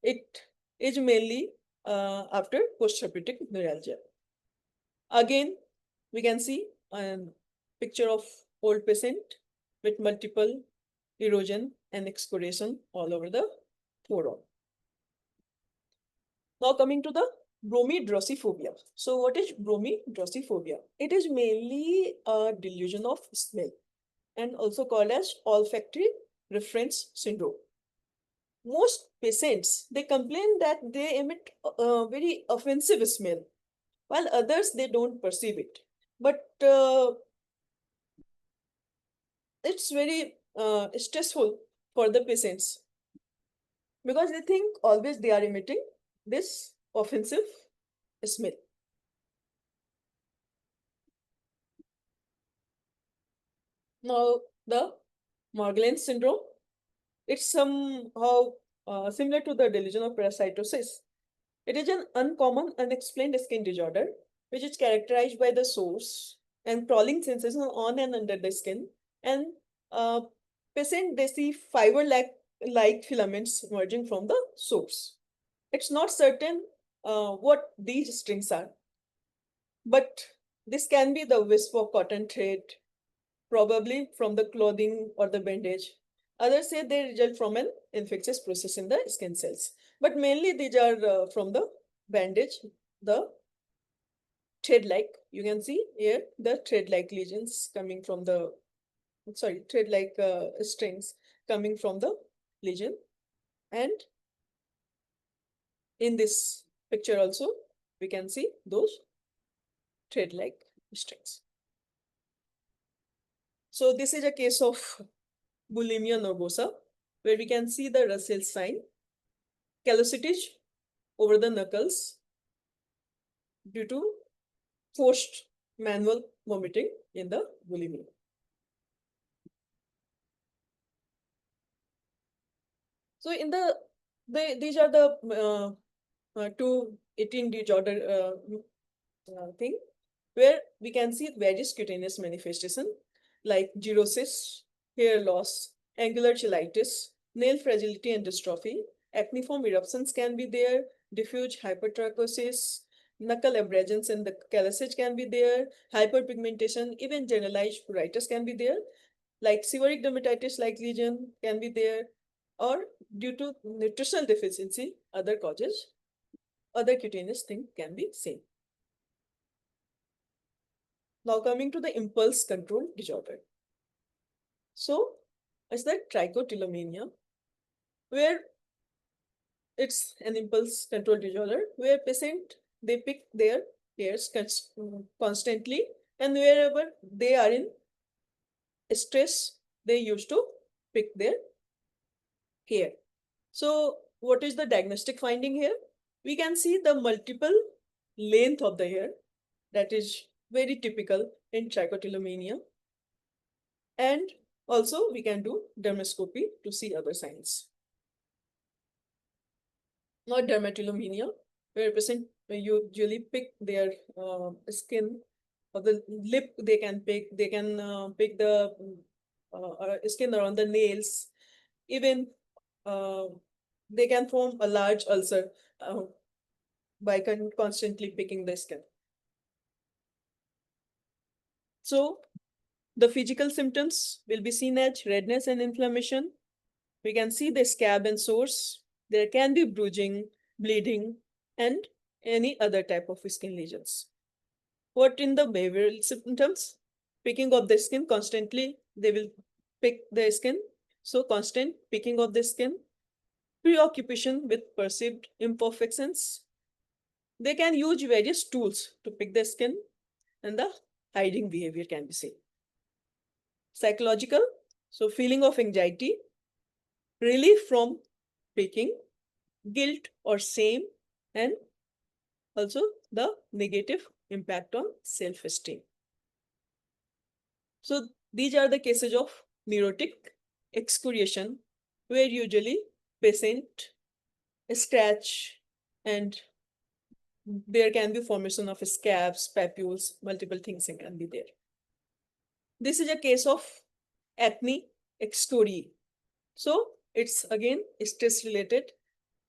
S6: It is mainly after post-herpetic neuralgia. Again, we can see a picture of old patient with multiple erosion and excoriation all over the forearm. Now coming to the bromidrosophobia. So what is bromidrosophobia? It is mainly a delusion of smell and also called as olfactory reference syndrome. Most patients, they complain that they emit a very offensive smell, while others, they don't perceive it. But it's very stressful for the patients because they think always they are emitting this offensive smell. Now, the Morgellons syndrome, it's somehow similar to the delusion of parasitosis. It is an uncommon, unexplained skin disorder, which is characterized by the sores and crawling sensation on and under the skin. And patient, they see fiber-like filaments emerging from the sores. It's not certain what these strings are, but this can be the wisp of cotton thread, probably from the clothing or the bandage. Others say they result from an infectious process in the skin cells. But mainly these are from the bandage, the thread-like. You can see here the thread-like lesions coming from the, thread-like strings coming from the lesion. And in this picture also, we can see those thread-like strings. So this is a case of bulimia nervosa, where we can see the Russell sign, callosities over the knuckles due to forced manual vomiting in the bulimia. So in these are the two eating disorder thing, where we can see various cutaneous manifestation like xerosis, hair loss, angular cheilitis, nail fragility and dystrophy, acneiform eruptions can be there, diffuse hypertrichosis, knuckle abrasions and the callosage can be there, hyperpigmentation, even generalized pruritus can be there, like seborrheic dermatitis like lesion can be there, or due to nutritional deficiency, other causes, other cutaneous thing can be seen. Now coming to the impulse control disorder. So it's the trichotillomania, where it's an impulse control disorder where patient, they pick their hairs constantly, and wherever they are in stress, they used to pick their hair. So what is the diagnostic finding here? We can see the multiple length of the hair. That is very typical in trichotillomania. And also we can do dermoscopy to see other signs. Not dermatillomania, where patient usually pick their skin or the lip, they can pick the skin around the nails. Even they can form a large ulcer by constantly picking the skin. So the physical symptoms will be seen as redness and inflammation. We can see the scab and sores. There can be bruising, bleeding, and any other type of skin lesions. What in the behavioral symptoms? Picking of the skin constantly, they will pick the skin. So constant picking of the skin, preoccupation with perceived imperfections. They can use various tools to pick the skin, and the hiding behavior can be seen. Psychological, so feeling of anxiety, relief from picking, guilt or shame, and also the negative impact on self-esteem. So these are the cases of neurotic excoriation, where usually patient scratch and there can be formation of scabs, papules, multiple things can be there. This is a case of acne excoriae. So it's again stress related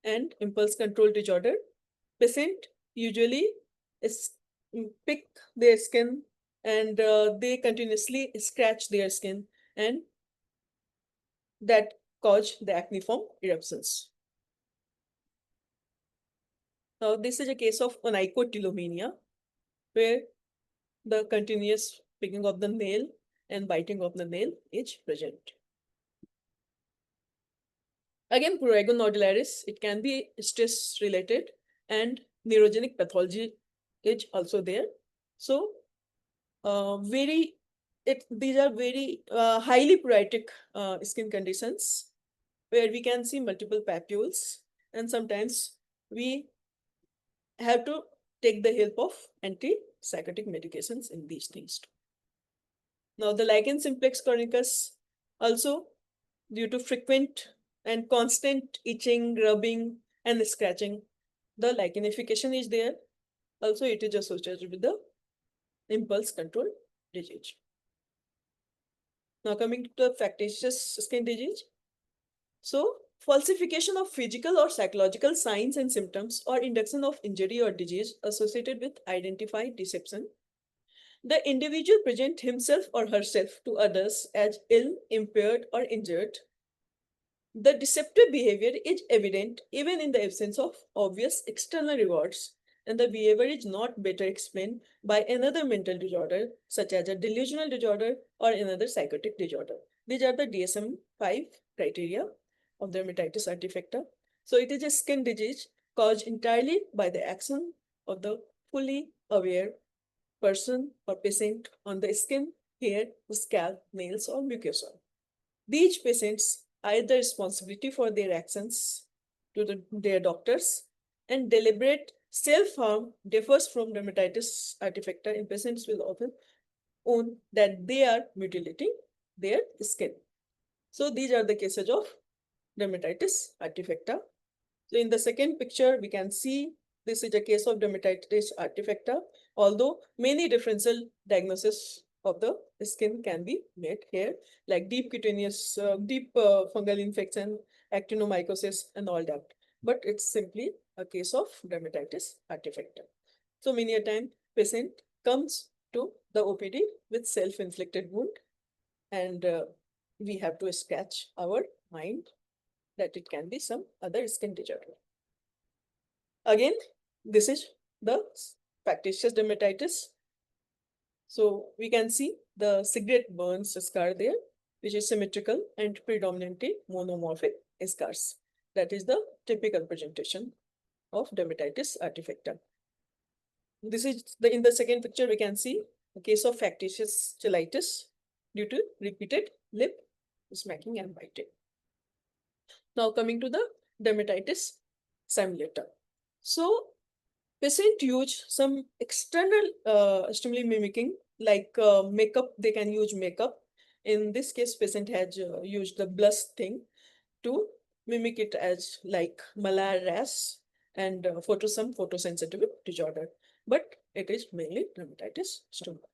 S6: and impulse control disorder. Patient usually pick their skin and they continuously scratch their skin, and that cause the acneiform eruptions. Now this is a case of onychotillomania, where the continuous picking of the nail and biting of the nail is present. Again, prurigo nodularis, it can be stress related, and neurogenic pathology is also there. So these are very highly pruritic skin conditions, where we can see multiple papules, and sometimes we have to take the help of antipsychotic medications in these things. Now the lichen simplex chronicus, also due to frequent and constant itching, rubbing, and scratching, the lichenification is there. Also, it is associated with the impulse control disease. Now coming to the factitious skin disease. So falsification of physical or psychological signs and symptoms, or induction of injury or disease associated with identified deception. The individual presents himself or herself to others as ill, impaired, or injured. The deceptive behavior is evident even in the absence of obvious external rewards, and the behavior is not better explained by another mental disorder, such as a delusional disorder or another psychotic disorder. These are the DSM-5 criteria of dermatitis artifacta. So it is a skin disease caused entirely by the action of the fully aware person or patient on the skin, hair, scalp, nails, or mucosa. These patients either responsibility for their actions to their doctors, and deliberate self-harm differs from dermatitis artifacta, and patients will often own that they are mutilating their skin. So these are the cases of dermatitis artifacta. So in the second picture, we can see this is a case of dermatitis artifacta, although many differential diagnoses of the skin can be made here, like deep cutaneous, deep fungal infection, actinomycosis, and all that. But it's simply a case of dermatitis artifacta. So many a time, patient comes to the OPD with self-inflicted wound, and we have to scratch our mind that it can be some other skin disorder. Again, this is the factitious dermatitis. So we can see the cigarette burns scar there, which is symmetrical and predominantly monomorphic scars. That is the typical presentation of dermatitis artifacta. This is in the second picture, we can see a case of factitious cheilitis due to repeated lip smacking and biting. Now coming to the dermatitis simulator. So patient use some external stimuli mimicking, like makeup. They can use makeup. In this case, patient has used the blush thing to mimic it as like malar rash and some photosensitive disorder, but it is mainly dermatitis stomata.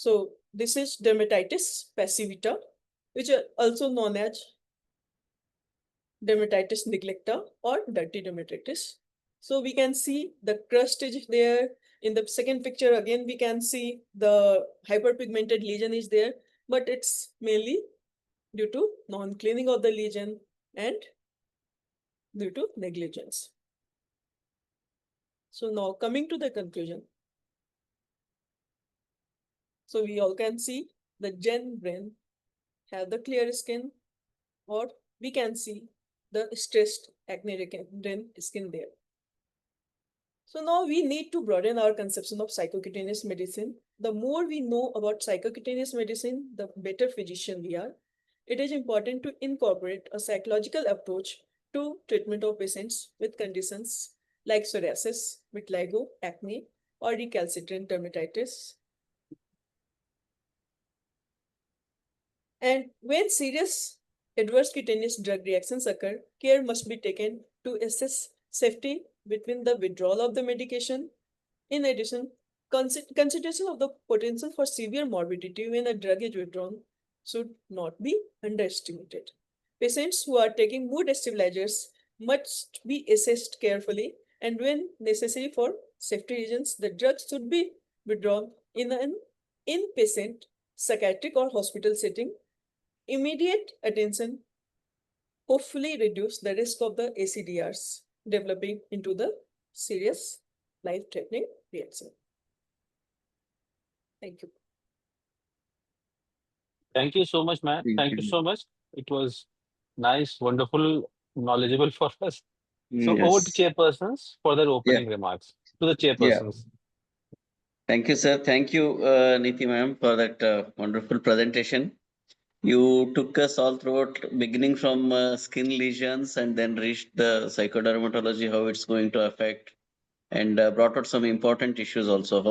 S6: So this is dermatitis passivita, which are also known as dermatitis neglecta or dirty dermatitis. So we can see the crust is there. In the second picture, again, we can see the hyperpigmented lesion is there, but it's mainly due to non-cleaning of the lesion and due to negligence. So now coming to the conclusion. So we all can see the Gen brain have the clear skin, or we can see the stressed acne brain skin there. So now we need to broaden our conception of psychocutaneous medicine. The more we know about psychocutaneous medicine, the better physician we are. It is important to incorporate a psychological approach to treatment of patients with conditions like psoriasis, vitiligo, acne, or recalcitrant dermatitis. And when serious adverse cutaneous drug reactions occur, care must be taken to assess safety between the withdrawal of the medication. In addition, consideration of the potential for severe morbidity when a drug is withdrawn should not be underestimated. Patients who are taking mood stabilizers must be assessed carefully, and when necessary for safety reasons, the drug should be withdrawn in an inpatient psychiatric or hospital setting. Immediate attention hopefully reduce the risk of the ACDRs developing into the serious life-threatening reaction. Thank you.
S1: Thank you so much, Matt. Thank you so much. It was nice, wonderful, knowledgeable for us. So over to
S5: Yes.
S1: chairpersons for their opening remarks. To the
S5: Yeah.
S1: chairpersons.
S5: Thank you, sir. Thank you, Niti ma'am, for that wonderful presentation. You took us all throughout, beginning from skin lesions and then reached the psychodermatology, how it's going to affect, and brought out some important issues also,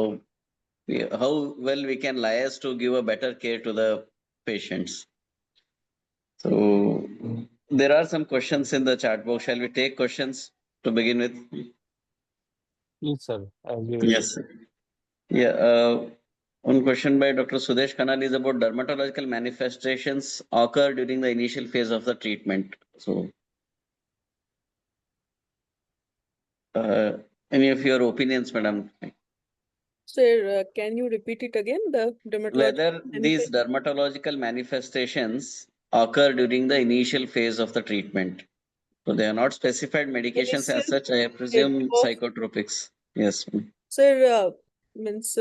S5: how well we can liaise to give a better care to the patients. So there are some questions in the chat box. Shall we take questions to begin with?
S1: Please, sir, as you wish.
S5: Yes. Yeah. One question by Dr. Sudesh Khanal is about dermatological manifestations occur during the initial phase of the treatment. So, any of your opinions, madam?
S6: Sir, can you repeat it again? The dermatological
S5: Whether these dermatological manifestations occur during the initial phase of the treatment. So they are not specified medications as such, I presume psychotropics. Yes.
S6: Sir, means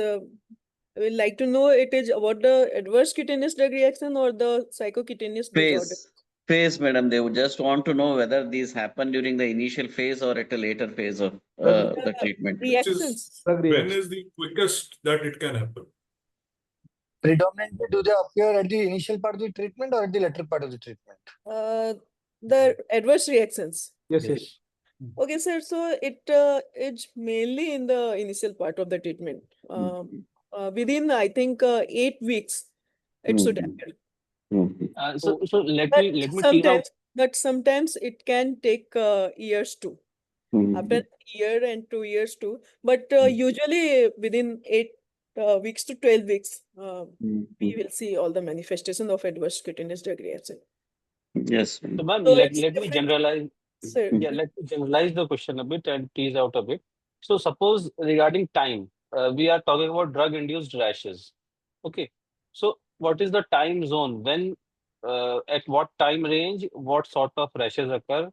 S6: I would like to know it is about the adverse cutaneous drug reaction or the psychocutaneous disorder.
S5: Phase, madam. They would just want to know whether these happen during the initial phase or at a later phase of the treatment.
S6: Reactions.
S4: When is the quickest that it can happen?
S7: Predominantly, do they appear at the initial part of the treatment or at the later part of the treatment?
S6: The adverse reactions.
S7: Yes, yes.
S6: Okay, sir. So it's mainly in the initial part of the treatment. Within, I think, 8 weeks, it should happen.
S1: So let me tease out.
S6: But sometimes it can take years too. After a year and 2 years too. But usually within 8 weeks to 12 weeks, we will see all the manifestation of adverse cutaneous drug reaction.
S5: Yes.
S1: So, ma'am,
S6: So
S1: let
S6: it's
S1: me
S6: different.
S1: generalize.
S6: Sir.
S1: Yeah, let me generalize the question a bit and tease out a bit. So, suppose regarding time, we are talking about drug-induced rashes. Okay. So, what is the time zone when, at what time range, what sort of rashes occur?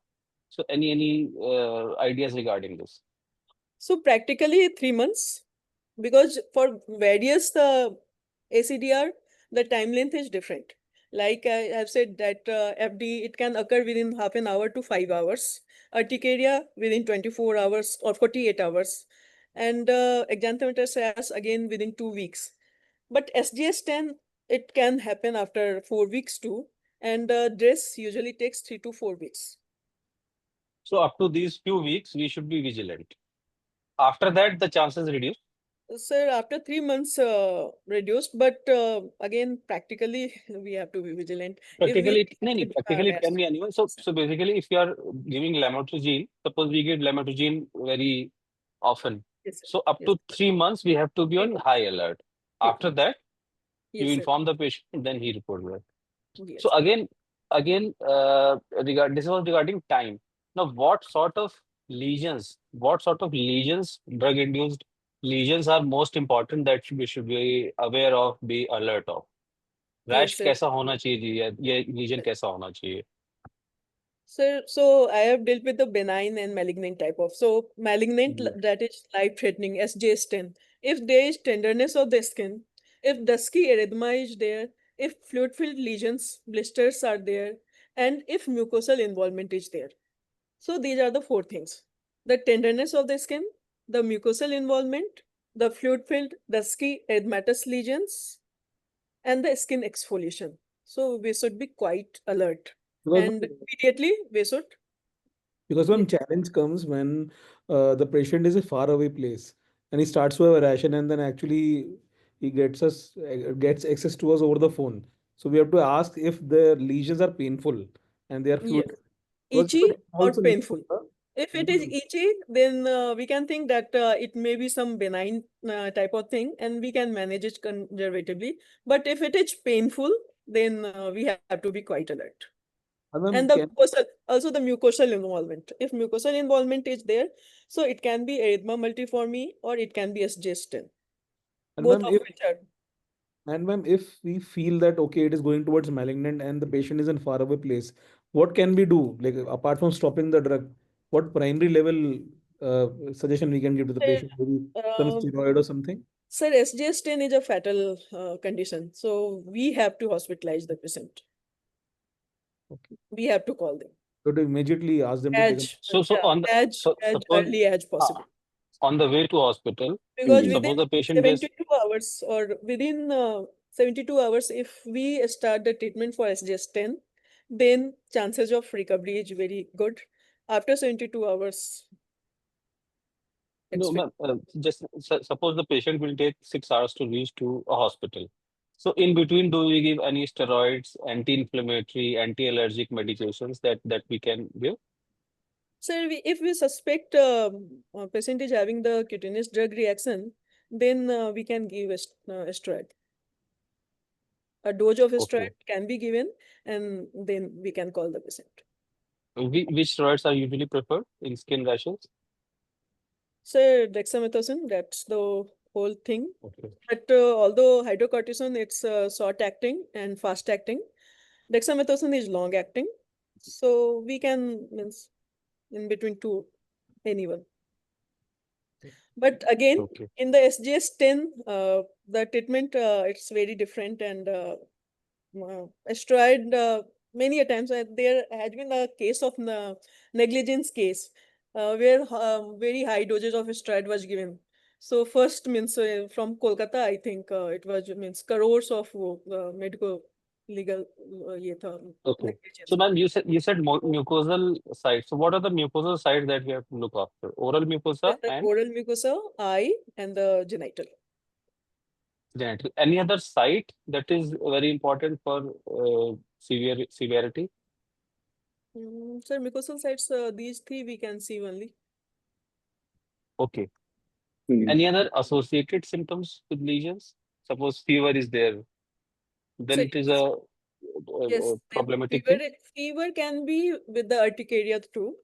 S1: So, any ideas regarding this?
S6: So practically 3 months, because for various ACDR, the time length is different. Like I have said that FD, it can occur within half an hour to 5 hours. Urticaria within 24 hours or 48 hours. And xanthematous rash again within 2 weeks. But SGS10, it can happen after 4 weeks too. And DRESS usually takes 3 to 4 weeks.
S1: So, up to these few weeks, we should be vigilant. After that, the chances reduce.
S6: Sir, after 3 months reduced, but again, practically we have to be vigilant.
S1: Practically, practically it can be anyone. So basically, if you are giving lamotrigine, suppose we give lamotrigine very often.
S6: Yes,
S1: So up to 3 months, we have to be on high alert. After that, You
S6: Yes, sir.
S1: inform the patient, then he reports that.
S6: Yes.
S1: So again, this was regarding time. Now, what sort of lesions, drug-induced lesions are most important that we should be aware of, be alert of?
S6: Yes,
S1: rash
S6: sir.
S1: कैसा होना चाहिए जी, ये legion कैसा होना चाहिए?
S6: Sir, so I have dealt with the benign and malignant type of. So malignant,
S1: ji.
S6: that is life-threatening, SJS10. If there is tenderness of the skin, if dusky erythema is there, if fluid-filled lesions, blisters are there, and if mucosal involvement is there. So these are the four things: the tenderness of the skin, the mucosal involvement, the fluid-filled dusky erythematous lesions, and the skin exfoliation. So we should be quite alert,
S8: Because
S6: and immediately we should.
S8: because one challenge comes when the patient is a far away place and he starts to have a ration, and then actually he gets access to us over the phone. So we have to ask if the lesions are painful and they are
S6: Yes,
S8: fluid. Because
S6: itchy
S8: fluid
S6: or
S8: also needs
S6: painful.
S8: water.
S6: If it is
S8: Mhm.
S6: itchy, then we can think that it may be some benign type of thing, and we can manage it conservatively. But if it is painful, then we have to be quite alert.
S8: And ma'am,
S6: And the
S8: can
S6: mucosal, also the mucosal involvement. If mucosal involvement is there, so it can be erythema multiforme or it can be SJS10.
S8: and
S6: Both
S8: ma'am,
S6: of which are.
S8: if we feel that okay, it is going towards malignant and the patient is in far away place, what can we do? Like apart from stopping the drug, what primary level suggestion we can give to the patient? Maybe some
S6: Uh,
S8: steroid or something?
S6: Sir, SJS10 is a fatal condition, so we have to hospitalize the patient.
S8: Okay.
S6: We have to call them
S8: So to immediately ask them to take a
S1: So on the
S6: as
S1: suppose
S6: early as possible.
S1: on the way to hospital,
S6: Because
S5: Mm.
S6: within
S1: suppose the patient gets
S6: 72 hours or within 72 hours, if we start the treatment for SJS10, then chances of recovery is very good. After 72 hours, it's
S1: no, ma'am, just suppose the patient will take 6 hours to reach to a hospital. So in between, do we give any steroids, anti-inflammatory, anti-allergic medications that we can give?
S6: So if we suspect a patient is having the cutaneous drug reaction, then we can give a steroid. A dose of steroid
S1: Okay.
S6: can be given, and then we can call the patient.
S1: Which steroids are usually preferred in skin rashes?
S6: So dexamethasone, that's the whole thing.
S1: Okay.
S6: But although hydrocortisone, it's short acting and fast acting, dexamethasone is long acting. So we can means in between two, anyone. But again,
S1: Okay.
S6: in the SGS10, the treatment it's very different, and steroid many a times there has been a case of negligence case where very high doses of steroid was given. So first means from Kolkata, I think it was means crores of medical legal ये था
S1: Okay.
S6: negligence.
S1: So, ma'am, you said mucosal sites. So, what are the mucosal sites that we have to look after? Oral mucosa
S6: The
S1: and
S6: oral mucosa, eye, and the genital.
S1: genital. Any other site that is very important for severity?
S6: Sir, mucosal sites, these three we can see only.
S1: Okay.
S5: Mm.
S1: Any other associated symptoms with lesions? Suppose fever is there, then
S6: So
S1: it is
S6: yes,
S1: a
S6: then
S1: problematic thing.
S6: fever can be with the urticaria too.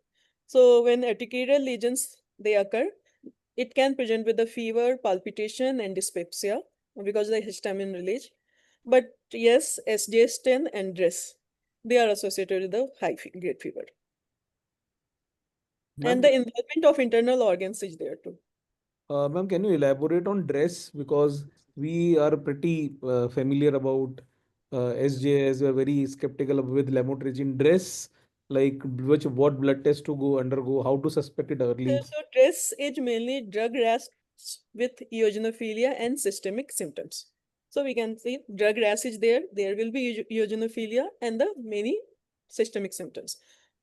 S6: So when urticarial lesions they occur, it can present with the fever, palpitation, and dyspepsia because the histamine release. But yes, SJS10 and DRESS, they are associated with the grade fever.
S8: ma'am.
S6: And the involvement of internal organs is there too.
S8: Ma'am, can you elaborate on dress? Because we are pretty familiar about SJS. We are very skeptical with lamotrigine dress. Like what blood test to go undergo, how to suspect it early.
S6: So DRESS is mainly drug rash with eosinophilia and systemic symptoms. So we can see drug rash is there. There will be eosinophilia and the many systemic symptoms.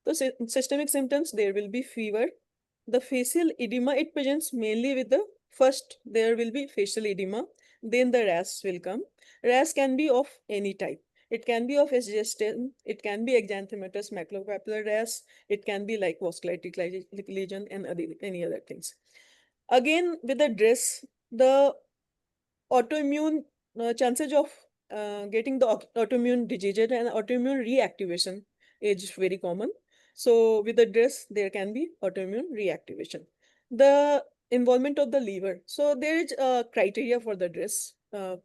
S6: So systemic symptoms, there will be fever. The facial edema, it presents mainly with the first, there will be facial edema. Then the rash will come. Rash can be of any type. It can be of SJS10, it can be exanthematous maculopapular rash, it can be like vasculitic lesion and any other things. Again, with the DRESS, the autoimmune chances of getting the autoimmune diseases and autoimmune reactivation is very common. So with the dress, there can be autoimmune reactivation. The involvement of the liver. So there is a criteria for the dress.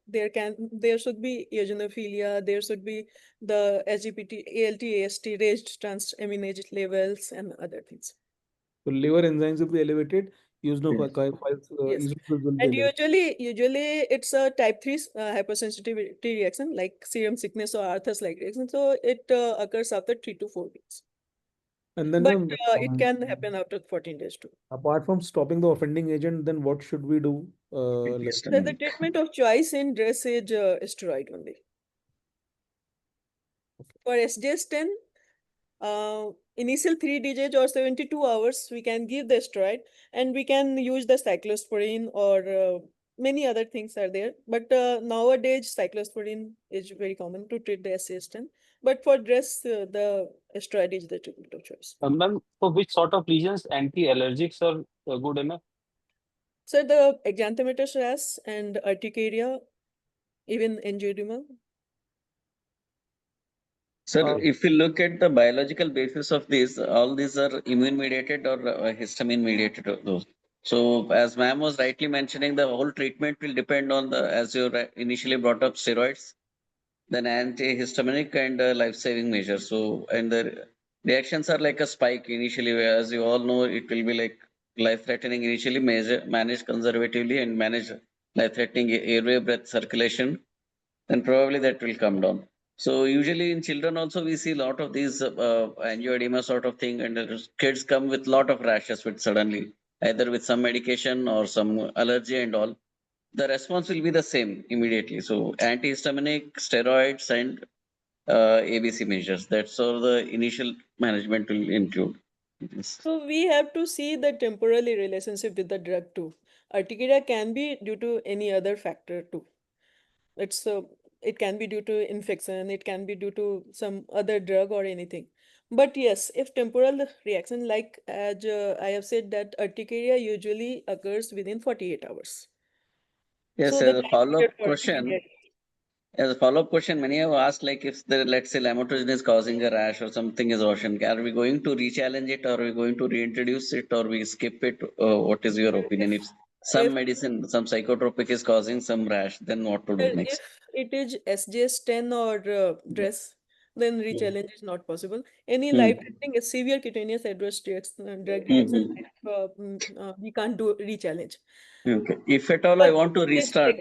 S6: There should be eosinophilia, there should be the SGPT, ALT, AST, raised transaminase levels, and other things.
S8: So liver enzymes will be elevated,
S6: Yes.
S8: eosinophils will be
S6: And
S8: elevated.
S6: usually it's a type 3 hypersensitivity reaction like serum sickness or Arthur's-like reaction. So it occurs after 3 to 4 weeks.
S8: And then,
S6: But it can happen after 14 days too.
S8: apart from stopping the offending agent, then what should we do?
S6: So the treatment of choice in dress is steroid only. For SJS10, initial 3 digits or 72 hours, we can give the steroid, and we can use the cyclosporine or many other things are there. But nowadays, cyclosporine is very common to treat the SJS10. But for dress, the steroid is the treatment of choice.
S1: Ma'am, for which sort of lesions anti-allergics are good enough?
S6: So the xanthomatous rash and urticaria, even angioedema.
S5: Sir, if you look at the biological basis of this, all these are immune mediated or histamine mediated. So, as ma'am was rightly mentioning, the whole treatment will depend on the, as you initially brought up, steroids, then antihistaminic and life-saving measures. So, and the reactions are like a spike initially, as you all know, it will be like life-threatening initially, managed conservatively and manage life-threatening airway breath circulation, then probably that will come down. So usually in children also we see a lot of these angioedema sort of thing, and kids come with lot of rashes with suddenly, either with some medication or some allergy and all. The response will be the same immediately. So antihistaminic, steroids, and ABC measures. That's all the initial management will include. Yes.
S6: So we have to see the temporary relationship with the drug too. Urticaria can be due to any other factor too. It can be due to infection, it can be due to some other drug or anything. But yes, if temporal reaction, like as I have said, that urticaria usually occurs within 48 hours.
S5: Yes,
S6: So the
S5: as a
S6: time period
S5: follow-up
S6: for urticaria.
S5: question, As a follow-up question, many have asked, like, if the, let's say, lamotrigine is causing a rash or something is ocean, are we going to re-challenge it, or are we going to reintroduce it, or we skip it? What is your opinion? If some
S6: If
S5: medicine, some psychotropic is causing some rash, then what to do next?
S6: if it is SJS10 or dress, then re-challenge is not possible. Any
S5: Hmm.
S6: life-threatening severe cutaneous adverse drug reaction,
S5: Hmm.
S6: we can't do re-challenge.
S5: Okay. If at all I
S6: But
S5: want to
S6: if it is
S5: restart,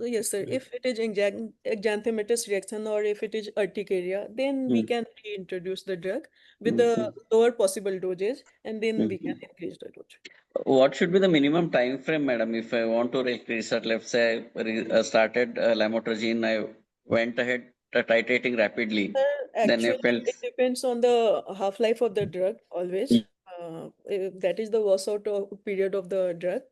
S6: yes, sir. If it is xanthomatous reaction or if it is urticaria, then we
S5: hmm.
S6: can reintroduce the drug with the lower possible dosage, and then we
S5: Hmm.
S6: can increase the dose.
S5: What should be the minimum time frame, madam? If I want to restart, let's say I started lamotrigine, I went ahead titrating rapidly, then I
S6: Actually,
S5: felt.
S6: it depends on the half-life of the drug always. That is the washout period of the drug.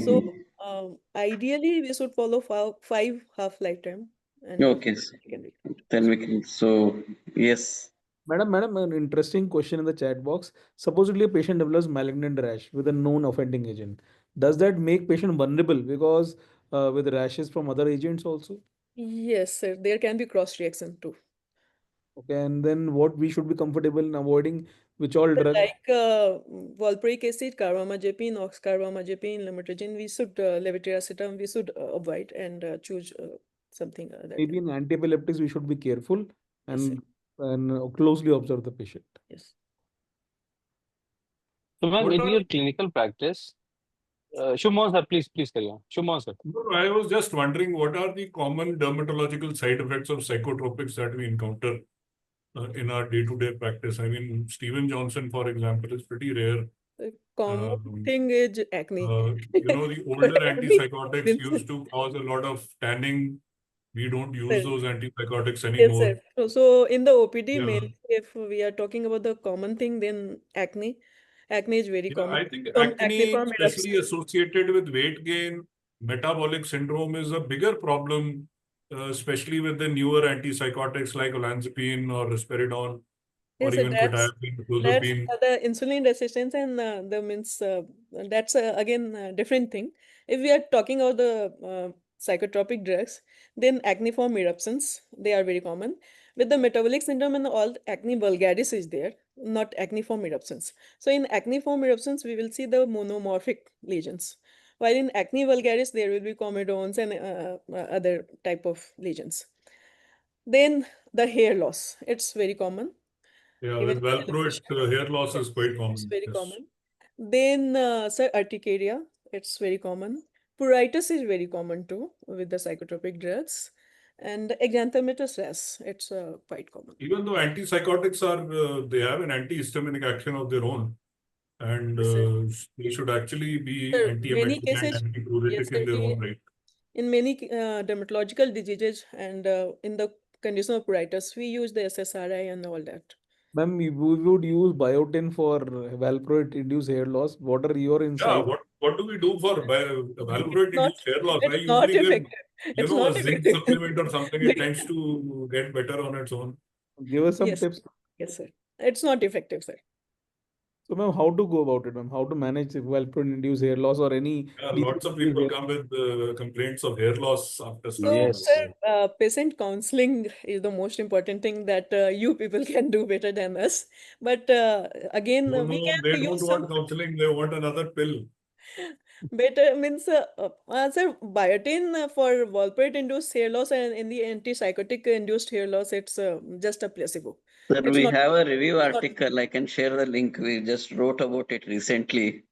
S6: So,
S5: Hmm.
S6: ideally, we should follow five half-life time, and after
S5: Okay,
S6: that we can recommend.
S5: then we can. So yes,
S8: Madam, an interesting question in the chat box. Supposedly, a patient develops malignant rash with a known offending agent. Does that make patient vulnerable because with rashes from other agents also?
S6: Yes, sir. There can be cross reaction too.
S8: Okay, and then what we should be comfortable in avoiding which all
S6: So
S8: drug?
S6: like valproic acid, carbamazepine, oxcarbamazepine, lamotrigine, we should levetiracetam, we should avoid and choose something other
S8: Maybe
S6: than.
S8: in anti-epileptics we should be careful
S6: Yes, sir.
S8: and closely observe the patient.
S6: Yes.
S1: So, ma'am,
S4: What
S1: in
S4: are
S1: your clinical practice, Shumon sir, please carry on. Shumon sir.
S4: No, I was just wondering what are the common dermatological side effects of psychotropics that we encounter in our day-to-day practice? I mean, Steven Johnson, for example, is pretty rare.
S6: The common
S4: Um,
S6: thing is acne.
S4: the
S6: For
S4: older
S6: every
S4: antipsychotics
S6: women.
S4: used to cause a lot of tanning. We don't use
S6: Sir.
S4: those antipsychotics
S6: Yes,
S4: anymore.
S6: sir. So in the OPD,
S4: Yeah.
S6: mainly if we are talking about the common thing, then acne. Acne is very
S4: Yeah,
S6: common.
S4: I think
S6: From acne
S4: acne,
S6: from
S4: especially
S6: eruption.
S4: associated with weight gain, metabolic syndrome is a bigger problem, especially with the newer antipsychotics like olanzapine or risperidone or
S6: Yes, sir.
S4: even quetiapine,
S6: That's
S4: clozapine.
S6: the insulin resistance and the means that's again a different thing. If we are talking about the psychotropic drugs. Then acneiform eruptions, they are very common. With the metabolic syndrome and all, acne vulgaris is there, not acneiform eruptions. So in acneiform eruptions, we will see the monomorphic lesions. While in acne vulgaris, there will be comedones and other type of lesions. Then the hair loss, it's very common.
S4: Yeah,
S6: Even
S4: with valproate, hair loss is quite
S6: it's
S4: common.
S6: very
S4: Yes.
S6: common. Then, sir, urticaria, it's very common. Pruritus is very common too with the psychotropic drugs. And xanthomatous rash, it's quite common.
S4: Even though antipsychotics are, they have an antihistaminic action of their own, and
S6: Yes, sir.
S4: they should actually be
S6: Sir, many
S4: anti-emetic and
S6: cases, yes,
S4: antipruritic
S6: sir,
S4: in their own right.
S6: in many dermatological diseases and in the condition of pruritus, we use the SSRI and all that.
S8: Ma'am, we would use biotin for valproate-induced hair loss. What are your
S4: Yeah,
S8: insights?
S4: what do we do for
S6: Not,
S4: valproate-induced hair loss? I
S6: it's not
S4: usually give,
S6: effective. It's not
S4: a zinc
S6: effective.
S4: supplement or something. It tends to get better on its own.
S8: Give us some
S6: Yes,
S8: tips.
S6: yes, sir. It's not effective, sir.
S8: So, ma'am, how to go about it, ma'am? How to manage valproate-induced hair loss or any
S4: Yeah, lots of
S8: degenerative
S4: people
S8: hair?
S4: come with complaints of hair loss after
S6: So,
S4: starting.
S1: Yes.
S6: sir, patient counseling is the most important thing that you people can do better than us. But again,
S4: No,
S6: we
S4: no,
S6: can
S4: they don't
S6: use some
S4: want counseling. They want another pill.
S6: better means, sir, biotin for valproate-induced hair loss and in the antipsychotic-induced hair loss, it's just a placebo.
S5: Sir,
S6: It's
S5: we
S6: not.
S5: have a review
S6: It's not.
S5: article. I can share the link. We just wrote about it recently.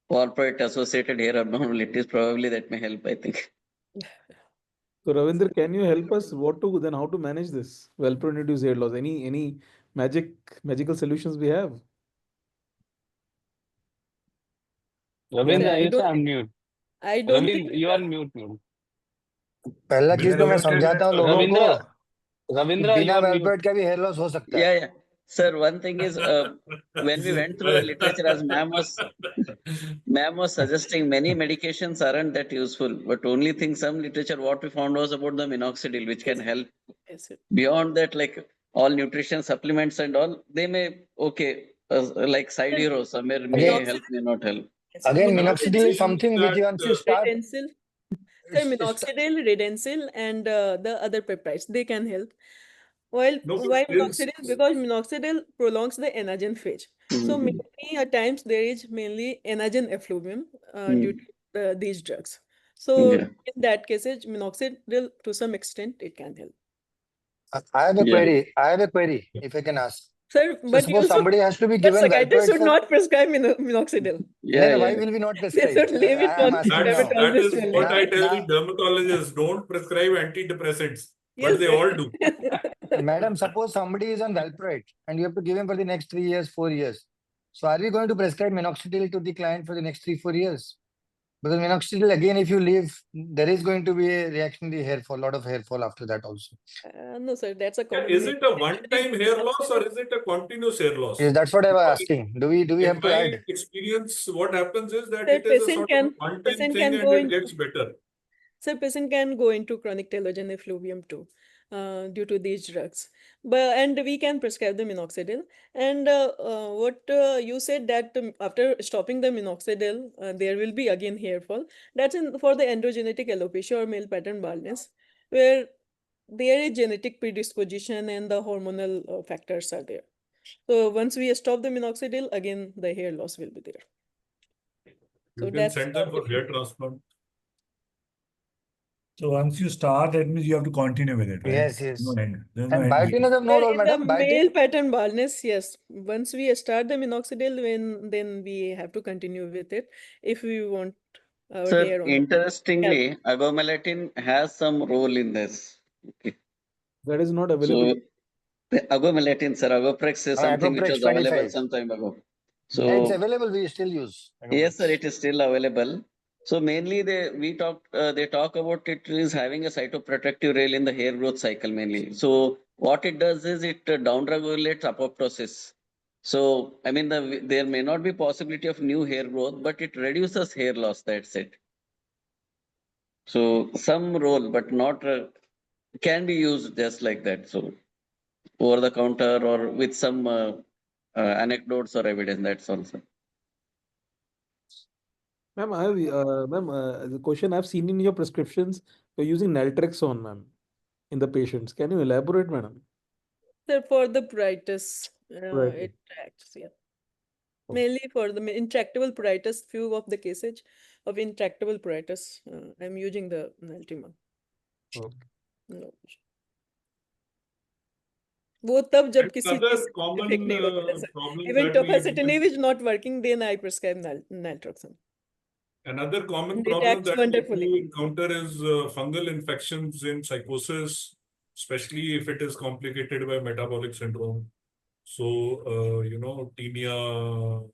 S5: Corporate associated hair abnormalities. Probably that may help, I think.
S8: So, Ravindra, can you help us how to manage this valproate-induced hair loss? Any magical solutions we have?
S6: Sir,
S1: Ravindra,
S6: I
S1: you
S6: don't
S1: say
S6: think.
S1: unmute.
S6: I don't think.
S1: Ravindra, you are mute.
S7: पहला चीज तो मैं समझाता हूँ लोगों को कि
S1: Ravindra, you
S7: बिना
S1: are mute.
S7: वेलप्रोइट का भी हेयर लॉस हो सकता है.
S5: Yeah. Sir, one thing is, when we went through the literature, as ma'am was suggesting, many medications aren't that useful. But only thing, some literature, what we found was about the minoxidil, which can help.
S6: Yes, sir.
S5: Beyond that, like all nutrition supplements and all, they may, like side
S6: Sir,
S5: heroes, somewhere may
S7: Again,
S5: help, may not help.
S6: yes, sir.
S7: again,
S6: Minoxidil,
S7: minoxidil is something which
S4: That,
S7: once you start,
S6: retensil, sir,
S7: it's-
S6: minoxidil, redensil, and the other peptides, they can help. While
S4: no, but
S6: why
S4: is
S6: minoxidil? Because minoxidil prolongs the anagen phase. So
S5: Mhm.
S6: many at times there is mainly anagen effluvium due
S5: Mm.
S6: to these drugs. So
S5: Yeah.
S6: in that case, minoxidil to some extent it can help.
S7: I have a
S5: Yeah.
S7: query. I have a query, if I can ask.
S6: Sir,
S7: So
S6: but you
S7: suppose
S6: should,
S7: somebody has to be
S6: but
S7: given
S6: psychiatrists
S7: valproate
S6: should
S7: for.
S6: not prescribe minoxidil.
S7: No,
S5: Yeah,
S7: no, why
S5: yeah.
S7: will we not
S6: They
S7: prescribe?
S6: should leave it
S7: I am
S6: on
S7: asking now.
S4: that
S6: dermatologist
S4: is
S6: only.
S4: what I tell the
S7: Now,
S4: dermatologists. Don't prescribe antidepressants,
S6: Yes,
S4: but they
S6: sir.
S4: all do.
S7: madam, suppose somebody is on valproate and you have to give him for the next 3 years, 4 years. So are we going to prescribe minoxidil to the client for the next 3, 4 years? Because minoxidil, again, if you leave, there is going to be a reactionary hair fall, lot of hair fall after that also.
S6: No, sir, that's a
S4: Yeah,
S6: common
S4: is
S6: myth.
S4: it a one-time
S6: Actually,
S4: hair loss or
S6: minoxidil,
S4: is it a continuous hair loss?
S7: Yes, that's what I was
S4: Because
S7: asking. Do we
S4: in
S7: have to
S4: my
S7: add?
S4: experience, what happens is that
S6: sir,
S4: it is a sort of a one-time thing and
S6: go
S4: it
S6: into.
S4: gets better.
S6: So patient can go into chronic telogen effluvium too, due to these drugs. But and we can prescribe the minoxidil. And what you said that after stopping the minoxidil, there will be again hair fall. That's in for the androgenetic alopecia or male pattern baldness, where there is genetic predisposition and the hormonal factors are there. So once we stop the minoxidil, again the hair loss will be there.
S4: You
S6: So
S4: can
S6: that's
S4: send them for hair transplant.
S9: So once you start, that means you have to continue with it, right?
S7: Yes, yes.
S9: No end. There's no
S7: And
S9: end.
S7: biotin is of no
S6: Well,
S7: role,
S6: in the
S7: madam. Biotin.
S6: male pattern baldness, yes. Once we start the minoxidil, then we have to continue with it if we want our
S5: Sir,
S6: hair on.
S5: interestingly, agomelatin has some role in this. Okay.
S8: That is not available.
S5: So the agomelatin, sir, Agoprex is something which
S7: Agoprex
S5: was available
S7: 25.
S5: some time ago.
S7: Yeah, it's
S5: So
S7: available. We still use.
S5: yes, sir,
S7: Agoprex.
S5: it is still available. So mainly they talk about it is having a cytoprotective role in the hair growth cycle mainly. So what it does is it downregulates apoptosis. So I mean there may not be possibility of new hair growth, but it reduces hair loss. That's it. So some role, but not can be used just like that. So over the counter or with some anecdotes or evidence. That's also.
S8: Ma'am, the question I've seen in your prescriptions, you're using naltrexone, ma'am, in the patients. Can you elaborate, madam?
S6: So for the pruritus,
S8: Right.
S6: it acts, yeah.
S8: Oh.
S6: Mainly for the intractable pruritus, few of the cases of intractable pruritus, I'm using the Naltima.
S8: Okay.
S6: No. वो तब जब
S4: And
S6: किसी चीज
S4: other
S6: से effect
S4: common
S6: नहीं होता है sir.
S4: problems
S6: Even
S4: that we
S6: tofacitinib is not working, then I prescribe naltrexone.
S4: another common
S6: And it
S4: problem
S6: acts
S4: that we
S6: wonderfully.
S4: do encounter is fungal infections in psychosis, especially if it is complicated by metabolic syndrome. So, tinea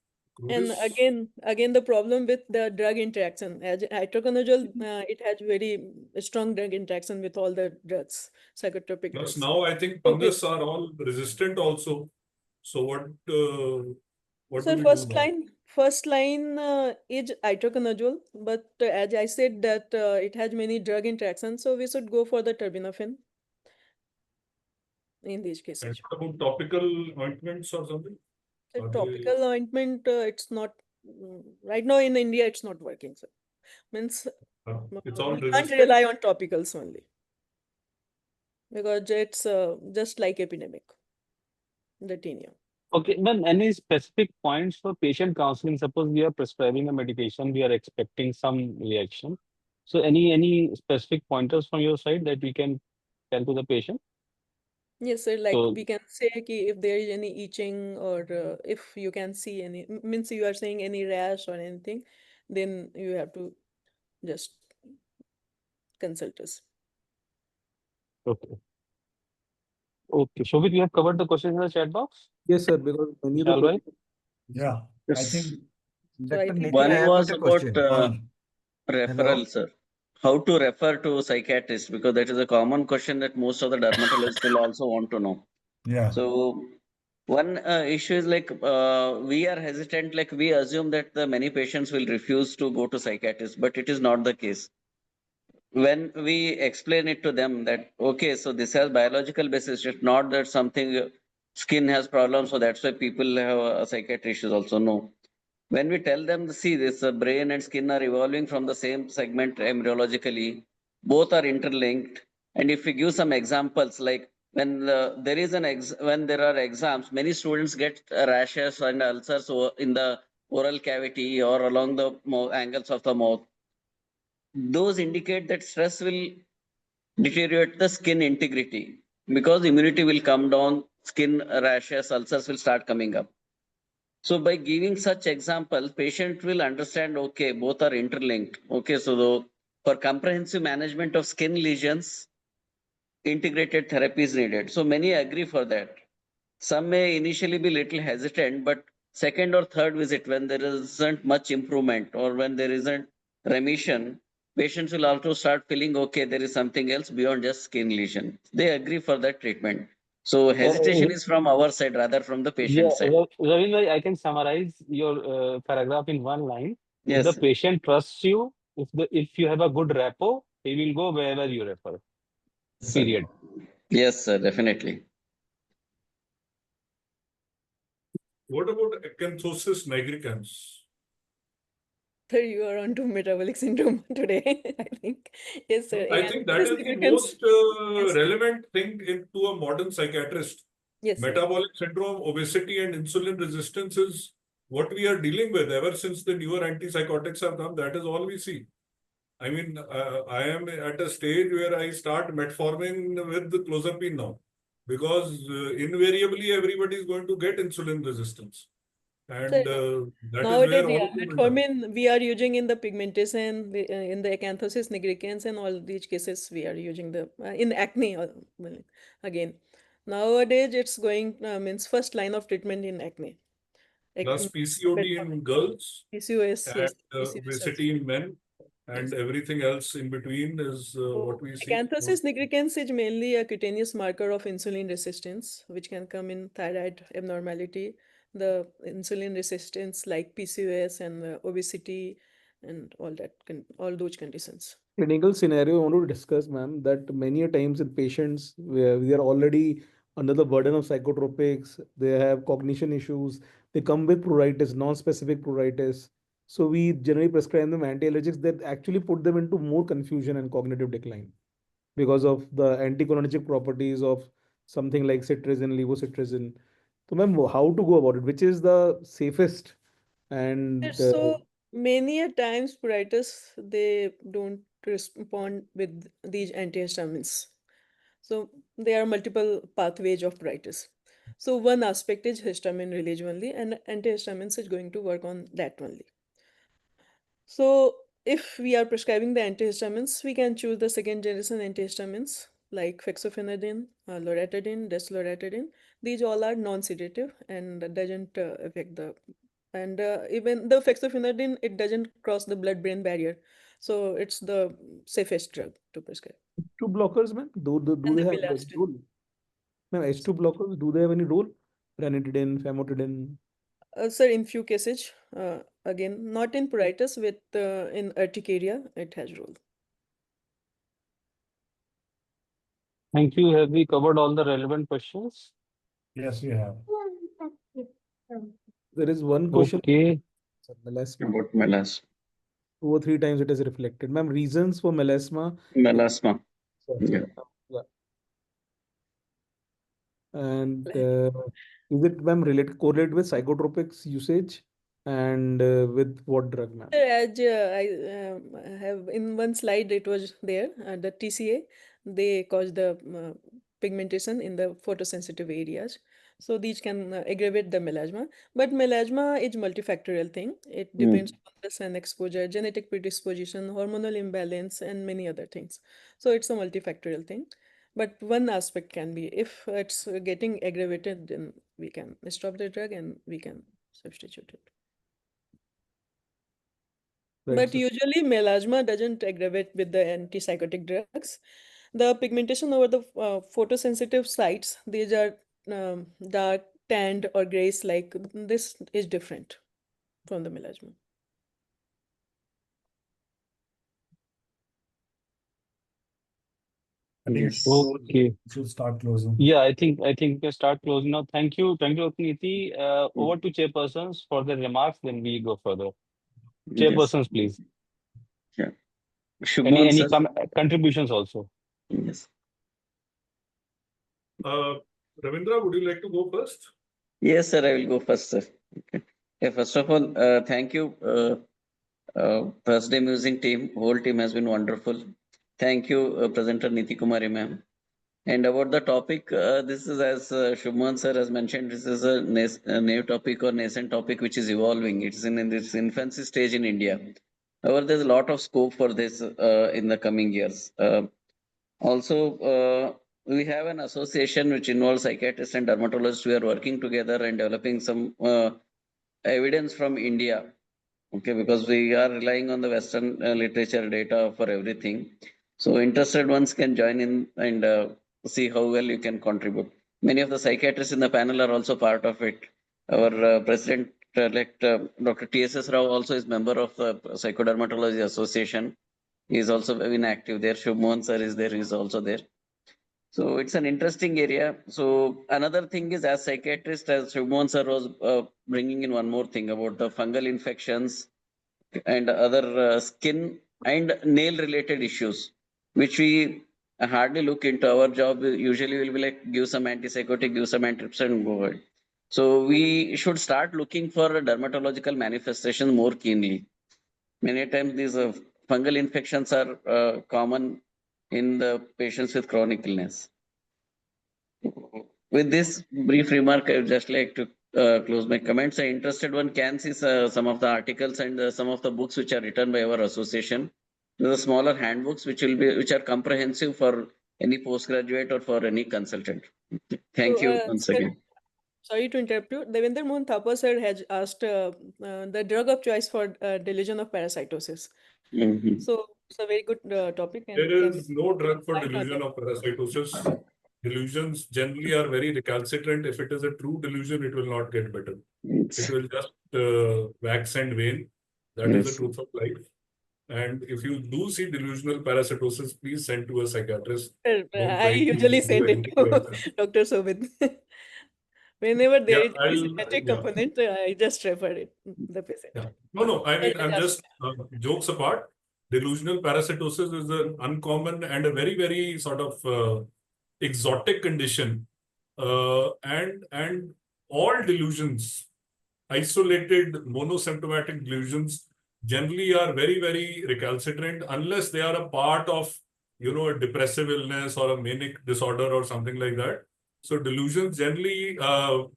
S6: And
S4: crudis.
S6: again, the problem with the drug interaction, as itraconazole, it has very strong drug interaction with all the drugs, psychotropic
S4: Plus,
S6: drugs.
S4: now I think
S6: So with
S4: fungus are all resistant also. So, what do
S6: so
S4: we do now?
S6: first line is itraconazole, but as I said that it has many drug interactions, so we should go for the terbinafine in these
S4: And
S6: cases.
S4: what about topical ointments or something?
S6: The
S4: Are they,
S6: topical ointment, it's not right now in India, it's not working. So means
S4: it's all
S6: we can't
S4: resistant?
S6: rely on topicals only because it's just like epidemic, the tinea.
S1: Okay, then any specific points for patient counseling? Suppose we are prescribing a medication, we are expecting some reaction. So any specific pointers from your side that we can tell to the patient?
S6: Yes, sir. Like
S1: So
S6: we can say ki if there is any itching or if you can see any, means you are saying any rash or anything, then you have to just consult us.
S1: okay. Okay. Shobit, we have covered the questions in the chat box.
S8: Yes, sir, because many of the
S1: Shall I?
S8: questions.
S9: Yeah, I think
S5: Yes.
S6: So I
S3: Dr.
S6: think
S3: Nitin, I
S5: One
S3: have got
S5: was
S3: a
S5: about
S3: question. Hello.
S5: referral, sir. How to refer to psychiatrist, because that is a common question that most of the dermatologists will also want to know.
S9: yeah,
S5: So one issue is like we are hesitant, like we assume that the many patients will refuse to go to psychiatrist, but it is not the case. When we explain it to them that okay, so this has biological basis, it's not that something skin has problems, so that's why people have a psychiatric issues also. No, when we tell them, see, this brain and skin are evolving from the same segment embryologically, both are interlinked. And if we give some examples, like when there is when there are exams, many students get rashes and ulcers in the oral cavity or along the angles of the mouth. Those indicate that stress will deteriorate the skin integrity because immunity will come down, skin rashes, ulcers will start coming up. So by giving such example, patient will understand, okay, both are interlinked. Okay, so for comprehensive management of skin lesions, integrated therapy is needed. So many agree for that. Some may initially be little hesitant, but second or third visit, when there isn't much improvement or when there isn't remission, patients will also start feeling, okay, there is something else beyond just skin lesion. They agree for that treatment. So hesitation is from our side rather from the
S1: Yeah,
S5: patient side.
S1: Ravindra, I can summarize your paragraph in one line. If the
S5: Yes,
S1: patient trusts you, if you have a good rapport, he will go wherever you refer.
S5: sir.
S1: Period.
S5: Yes, sir, definitely.
S4: What about acanthosis nigricans?
S6: So you are on to metabolic syndrome today, I think. Yes, sir.
S4: I
S6: And
S4: think that
S6: this
S4: is the
S6: nigricans,
S4: most
S6: yes,
S4: relevant thing into a modern psychiatrist.
S6: yes, sir.
S4: Metabolic syndrome, obesity, and insulin resistance is what we are dealing with ever since the newer antipsychotics have come. That is all we see. I mean, I am at a stage where I start metformin with the clozapine now because invariably everybody is going to get insulin resistance.
S6: So
S4: And that is
S6: nowadays,
S4: where all
S6: yeah,
S4: of them end up.
S6: metformin we are using in the pigmentation, in the acanthosis nigricans, and all these cases we are using the in acne. Well, again, nowadays it's going means first line of treatment in acne.
S4: Plus PCOD
S6: Metformin.
S4: in girls
S6: PCOS,
S4: and
S6: yes, PCOS also.
S4: obesity in men
S6: Yes.
S4: and everything else in between is what
S6: So,
S4: we see.
S6: acanthosis nigricans is mainly a cutaneous marker of insulin resistance, which can come in thyroid abnormality, the insulin resistance like PCOS and obesity and all that, all those conditions.
S8: Clinical scenario I want to discuss, ma'am, that many a times in patients where we are already under the burden of psychotropics, they have cognition issues, they come with pruritus, non-specific pruritus. So we generally prescribe them anti-allergics that actually put them into more confusion and cognitive decline because of the anticholinergic properties of something like cetirizine, levocetirizine. So, ma'am, how to go about it? Which is the safest? And
S6: So many a times pruritus, they don't respond with these antihistamines. So there are multiple pathways of pruritus. So one aspect is histamine release only, and antihistamines is going to work on that only. So if we are prescribing the antihistamines, we can choose the second generation antihistamines like fexofenadine, loratadine, desloratadine. These all are non-sedative and doesn't affect the, and even the fexofenadine, it doesn't cross the blood-brain barrier. So it's the safest drug to prescribe.
S8: H2 blockers, ma'am, do
S6: And
S8: they
S6: the
S8: have any
S6: bilastine.
S8: role? Ma'am, H2 blockers, do they have any role? Ranitidine, famotidine.
S6: Sir, in few cases, again, not in pruritus, with in urticaria, it has role.
S1: Thank you. Have we covered all the relevant questions?
S9: Yes, we have.
S8: There is one question,
S1: Okay.
S8: sir, melasma.
S5: About melasma.
S8: 2 or 3 times it is reflected. Ma'am, reasons for melasma.
S5: Melasma. Yeah.
S8: Yeah. And is it, ma'am, correlated with psychotropics usage and with what drug, ma'am?
S6: As I have in one slide, it was there, the TCA, they cause the pigmentation in the photosensitive areas. So these can aggravate the melasma. But melasma is multifactorial thing. It depends on the sun exposure, genetic predisposition, hormonal imbalance, and many other things. So it's a multifactorial thing. But one aspect can be, if it's getting aggravated, then we can stop the drug and we can substitute it.
S8: Right,
S6: But
S8: so
S6: usually melasma doesn't aggravate with the antipsychotic drugs. The pigmentation over the photosensitive sites, these are dark, tanned, or grays, like this is different from the melasma.
S9: I think
S5: Yes.
S1: Okay.
S9: we should start closing.
S1: Yeah, I think we can start closing now. Thank you, Niti. Over to chairpersons for the remarks, then we go further.
S5: Yes.
S1: Chairpersons, please.
S5: Yeah.
S1: Any
S5: Shubman, sir.
S1: contributions also?
S5: Yes.
S4: Ravindra, would you like to go first?
S5: Yes, sir. I will go first, sir. Okay. Yeah, first of all, thank you, Thursday Musing team. Whole team has been wonderful. Thank you, presenter Niti Kumari ma'am. And about the topic, this is as Shubman sir has mentioned, this is a new topic or nascent topic which is evolving. It's in its infancy stage in India. However, there's a lot of scope for this in the coming years. Also, we have an association which involves psychiatrists and dermatologists. We are working together and developing some evidence from India. Okay, because we are relying on the Western literature data for everything. So interested ones can join in and see how well you can contribute. Many of the psychiatrists in the panel are also part of it. Our president-elect Dr. T.S.S. Rao also is member of the Psychodermatology Association. He is also been active there. Shubmohan sir is there. He is also there. So it's an interesting area. So another thing is, as psychiatrist, as Shubmohan sir was bringing in one more thing about the fungal infections and other skin and nail related issues, which we hardly look into. Our job usually will be like give some antipsychotic, give some antitrypsin and go ahead. So we should start looking for dermatological manifestations more keenly. Many times these fungal infections are common in the patients with chronic illness. With this brief remark, I would just like to close my comments. An interested one can see some of the articles and some of the books which are written by our association. The smaller handbooks which are comprehensive for any postgraduate or for any consultant. Thank
S6: So,
S5: you once
S6: sir,
S5: again.
S6: sorry to interrupt you. Devender Mohan Thapa sir has asked the drug of choice for delusion of parasitosis.
S5: Mhm.
S6: So it's a very good topic. And
S4: There
S6: can
S4: is no drug for
S6: explain on
S4: delusion
S6: that?
S4: of parasitosis. Delusions generally are very recalcitrant. If it is a true delusion, it will not get better. It will just wax and wane. That is the
S5: Yes.
S4: truth of life. And if you do see delusional parasitosis, please send to a psychiatrist.
S6: Sir,
S4: Don't
S6: I
S4: try to
S6: usually
S4: do
S6: send it
S4: anything like
S6: to
S4: that.
S6: Dr. Sobit. Whenever there
S4: Yeah,
S6: is any
S4: I'll,
S6: psychiatric
S4: yeah.
S6: component, I just refer it the patient.
S4: Yeah. No, I mean, I'm
S6: Just-
S4: just jokes apart. Delusional parasitosis is an uncommon and a very, very sort of exotic condition. And all delusions, isolated monosymptomatic delusions, generally are very, very recalcitrant unless they are a part of, a depressive illness or a manic disorder or something like that. So delusions generally are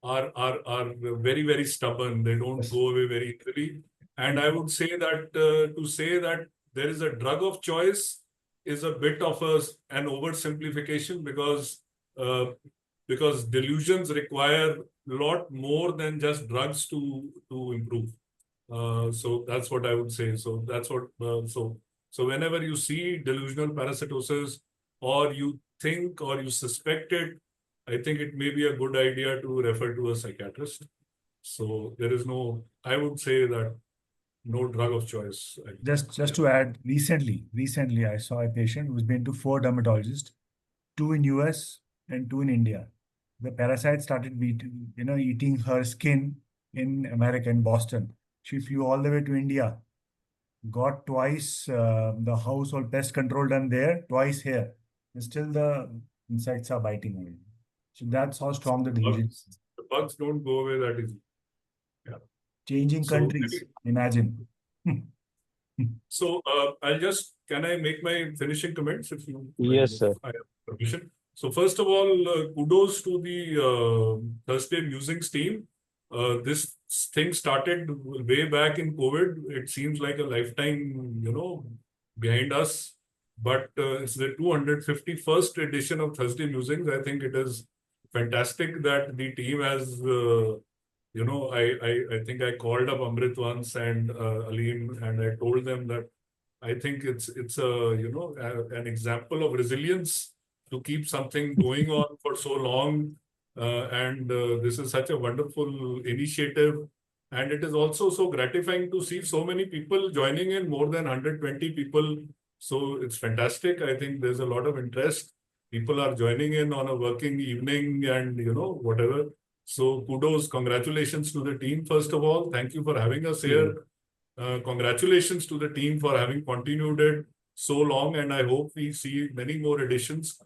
S4: are very, very stubborn. They don't
S3: Yes.
S4: go away very easily. And I would say that to say that there is a drug of choice is a bit of an oversimplification uh, because delusions require a lot more than just drugs to improve. So that's what I would say. So that's what so whenever you see delusional parasitosis or you think or you suspect it, I think it may be a good idea to refer to a psychiatrist. So there is no, I would say that no drug of choice.
S9: Just to add, recently I saw a patient who's been to 4 dermatologists, 2 in US and 2 in India. The parasite started eating her skin in America, in Boston. She flew all the way to India, got twice the household pest control done there, twice here. And still the insects are biting away. So that's how strong the delusion is.
S4: The bugs don't go away that easy. Yeah.
S9: Changing
S4: So
S9: countries, imagine.
S4: So can I make my finishing comments if
S1: Yes, sir.
S4: I have permission? So first of all, kudos to the Thursday Musings team. This thing started way back in COVID. It seems like a lifetime, behind us. But it's the 251st edition of Thursday Musings. I think it is fantastic that the team has I think I called up Amrit once and Aleem, and I told them that I think it's an example of resilience to keep something going on for so long, and this is such a wonderful initiative, and it is also so gratifying to see so many people joining in, more than 120 people. So it's fantastic. I think there's a lot of interest. People are joining in on a working evening and whatever. So kudos, congratulations to the team, first of all. Thank you for having us here. Congratulations to the team for having continued it so long, and I hope we see many more editions.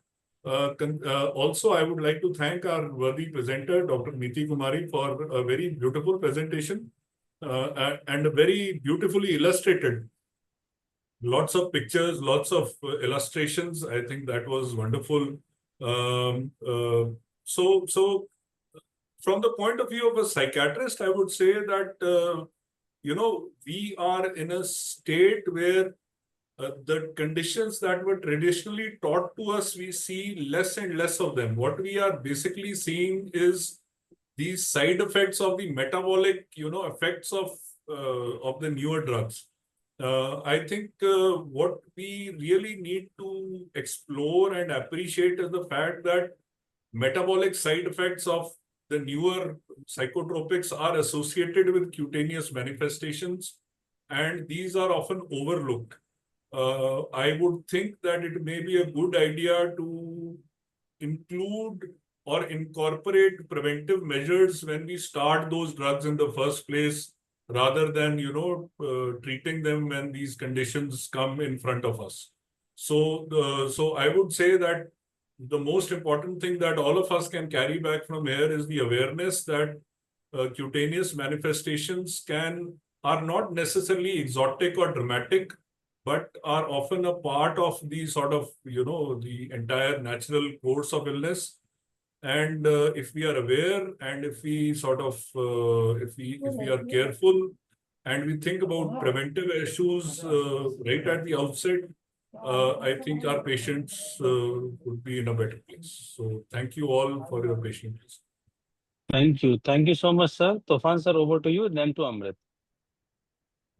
S4: Also, I would like to thank our worthy presenter, Dr. Niti Kumari, for a very beautiful presentation and a very beautifully illustrated. Lots of pictures, lots of illustrations. I think that was wonderful. So from the point of view of a psychiatrist, I would say that, we are in a state where the conditions that were traditionally taught to us, we see less and less of them. What we are basically seeing is these side effects of the metabolic, effects of the newer drugs. I think what we really need to explore and appreciate is the fact that metabolic side effects of the newer psychotropics are associated with cutaneous manifestations, and these are often overlooked. I would think that it may be a good idea to include or incorporate preventive measures when we start those drugs in the first place, rather than treating them when these conditions come in front of us. So I would say that the most important thing that all of us can carry back from here is the awareness that cutaneous manifestations are not necessarily exotic or dramatic, but are often a part of the sort of the entire natural course of illness. And if we are aware, and if we sort of if we are careful, and we think about preventive issues right at the outset, I think our patients would be in a better place. So thank you all for your patience.
S1: Thank you. Thank you so much, sir. Tofan, sir, over to you, then to Amrit.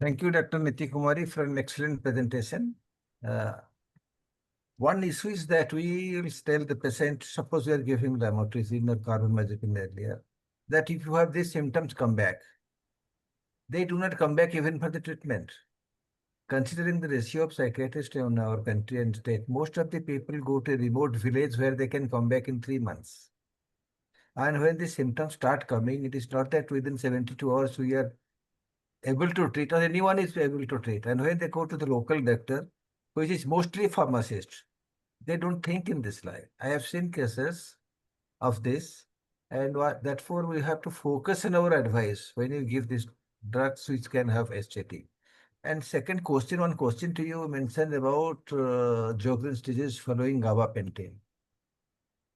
S3: Thank you, Dr. Niti Kumari, for an excellent presentation. One issue is that we will tell the patient, suppose we are giving lamotrigine or carbamazepine earlier, that if you have these symptoms come back, they do not come back even for the treatment. Considering the ratio of psychiatrists in our country and state, most of the people go to a remote village where they can come back in 3 months. And when the symptoms start coming, it is not that within 72 hours we are able to treat, or anyone is able to treat. And when they go to the local doctor, which is mostly pharmacists, they don't think in this line. I have seen cases of this, and therefore we have to focus on our advice when you give these drugs which can have SJT. And second question, one question to you mentioned about Sjogren's disease following gabapentin.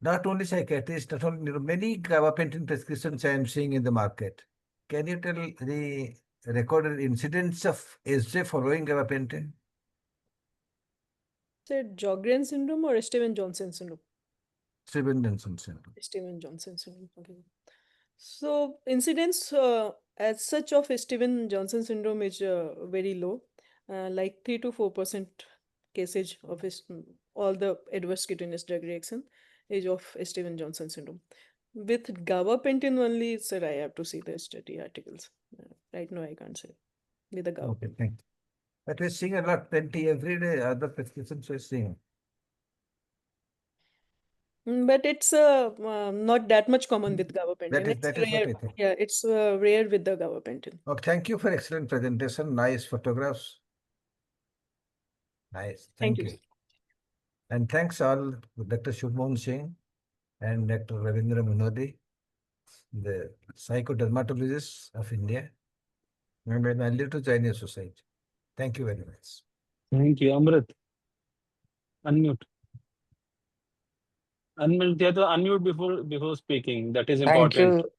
S3: Not only psychiatrists, not only many gabapentin prescriptions I am seeing in the market. Can you tell the recorded incidents of SJ following gabapentin?
S6: Said Sjogren syndrome or Steven-Johnson syndrome?
S3: Steven-Johnson syndrome.
S6: Steven-Johnson syndrome. Okay. So incidence as such of Steven-Johnson syndrome is very low, like 3 to 4% cases of all the adverse cutaneous drug reaction is of Steven-Johnson syndrome. With gabapentin only, sir, I have to see the study articles. Right now, I can't say with the
S3: Okay,
S6: gabapentin.
S3: thank you. But we're seeing a lot, plenty every day, other prescriptions we're seeing.
S6: But it's not that much common with gabapentin. It's
S3: That is what
S6: rare.
S3: I think.
S6: Yeah, it's rare with the gabapentin.
S3: Okay, thank you for excellent presentation. Nice photographs. Nice.
S6: Thank
S3: Thank
S6: you.
S3: you. And thanks all Dr. Shubham Singh and Dr. Ravindra Munodi, the psychodermatologists of India. I'm early to join your society. Thank you very much.
S1: Thank you, Amrit. Unmute. Unmute, yeah, to unmute before speaking. That is
S7: Thank
S1: important.
S7: you.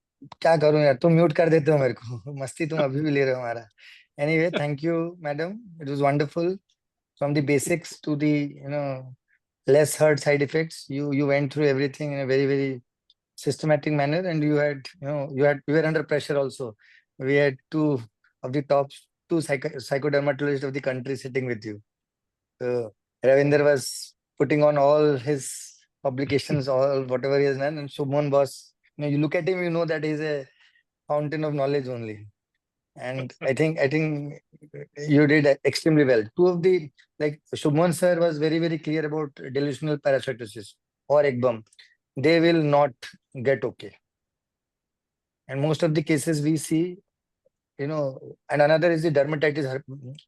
S7: क्या करूं यार, तुम mute कर देते हो मेरे को. मस्ती तुम अभी भी ले रहे हो हमारा. Anyway, thank you, madam. It was wonderful. From the basics to the less heard side effects, you went through everything in a very, very systematic manner, and you were under pressure also. We had two of the top psychodermatologists of the country sitting with you. So Ravinder was putting on all his publications, all whatever he has done, and Shubman was, you look at him, you know that he's a fountain of knowledge only. And I think you did extremely well. Two of the, like Shubman sir was very, very clear about delusional parasitosis or EGBUM. They will not get okay. And most of the cases we see, and another is the dermatitis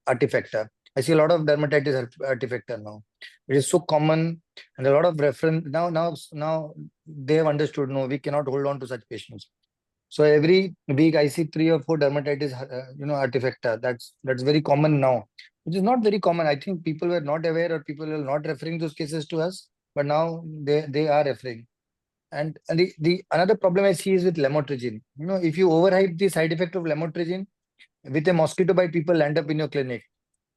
S7: artifacta. I see a lot of dermatitis artifacta now. It is so common, and a lot of reference now they have understood. No, we cannot hold on to such patients. So every week I see 3 or 4 dermatitis, artifacta. That's very common now, which is not very common. I think people were not aware, or people were not referring those cases to us, but now they are referring. And the another problem I see is with lamotrigine. If you overhype the side effect of lamotrigine, with a mosquito bite, people land up in your clinic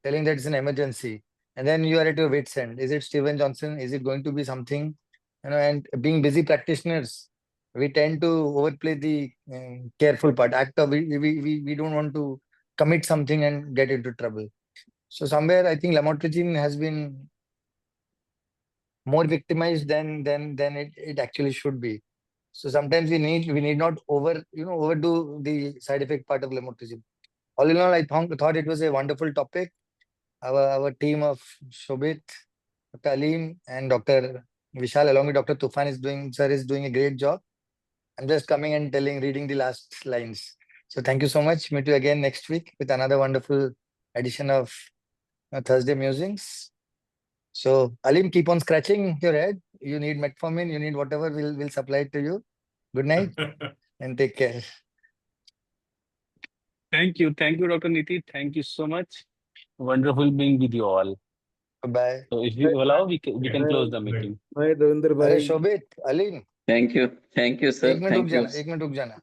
S7: telling that it's an emergency, and then you are at your wit's end. Is it Steven Johnson? Is it going to be something? And being busy practitioners, we tend to overplay the careful part. We don't want to commit something and get into trouble. So somewhere I think lamotrigine has been more victimized than it actually should be. So sometimes we need not overdo the side effect part of lamotrigine. All in all, I thought it was a wonderful topic. Our team of Shobit, Dr. Alim, and Dr. Vishal, along with Dr. Tufan, is doing a great job. I'm just coming and reading the last lines. So thank you so much. Meet you again next week with another wonderful edition of Thursday Musings. So Alim, keep on scratching your head. You need metformin, you need whatever, we'll supply it to you. Good night and take care.
S1: Thank you, Dr. Niti. Thank you so much. Wonderful being with you all.
S7: Bye.
S1: So if you allow, we can close the meeting.
S8: Bye, Ravinder.
S7: अरे
S8: Bye.
S7: Shobhit, Aleem,
S5: Thank you,
S7: एक
S5: sir.
S7: Minute रुक
S5: Thank you.
S7: जाना, एक minute रुक जाना.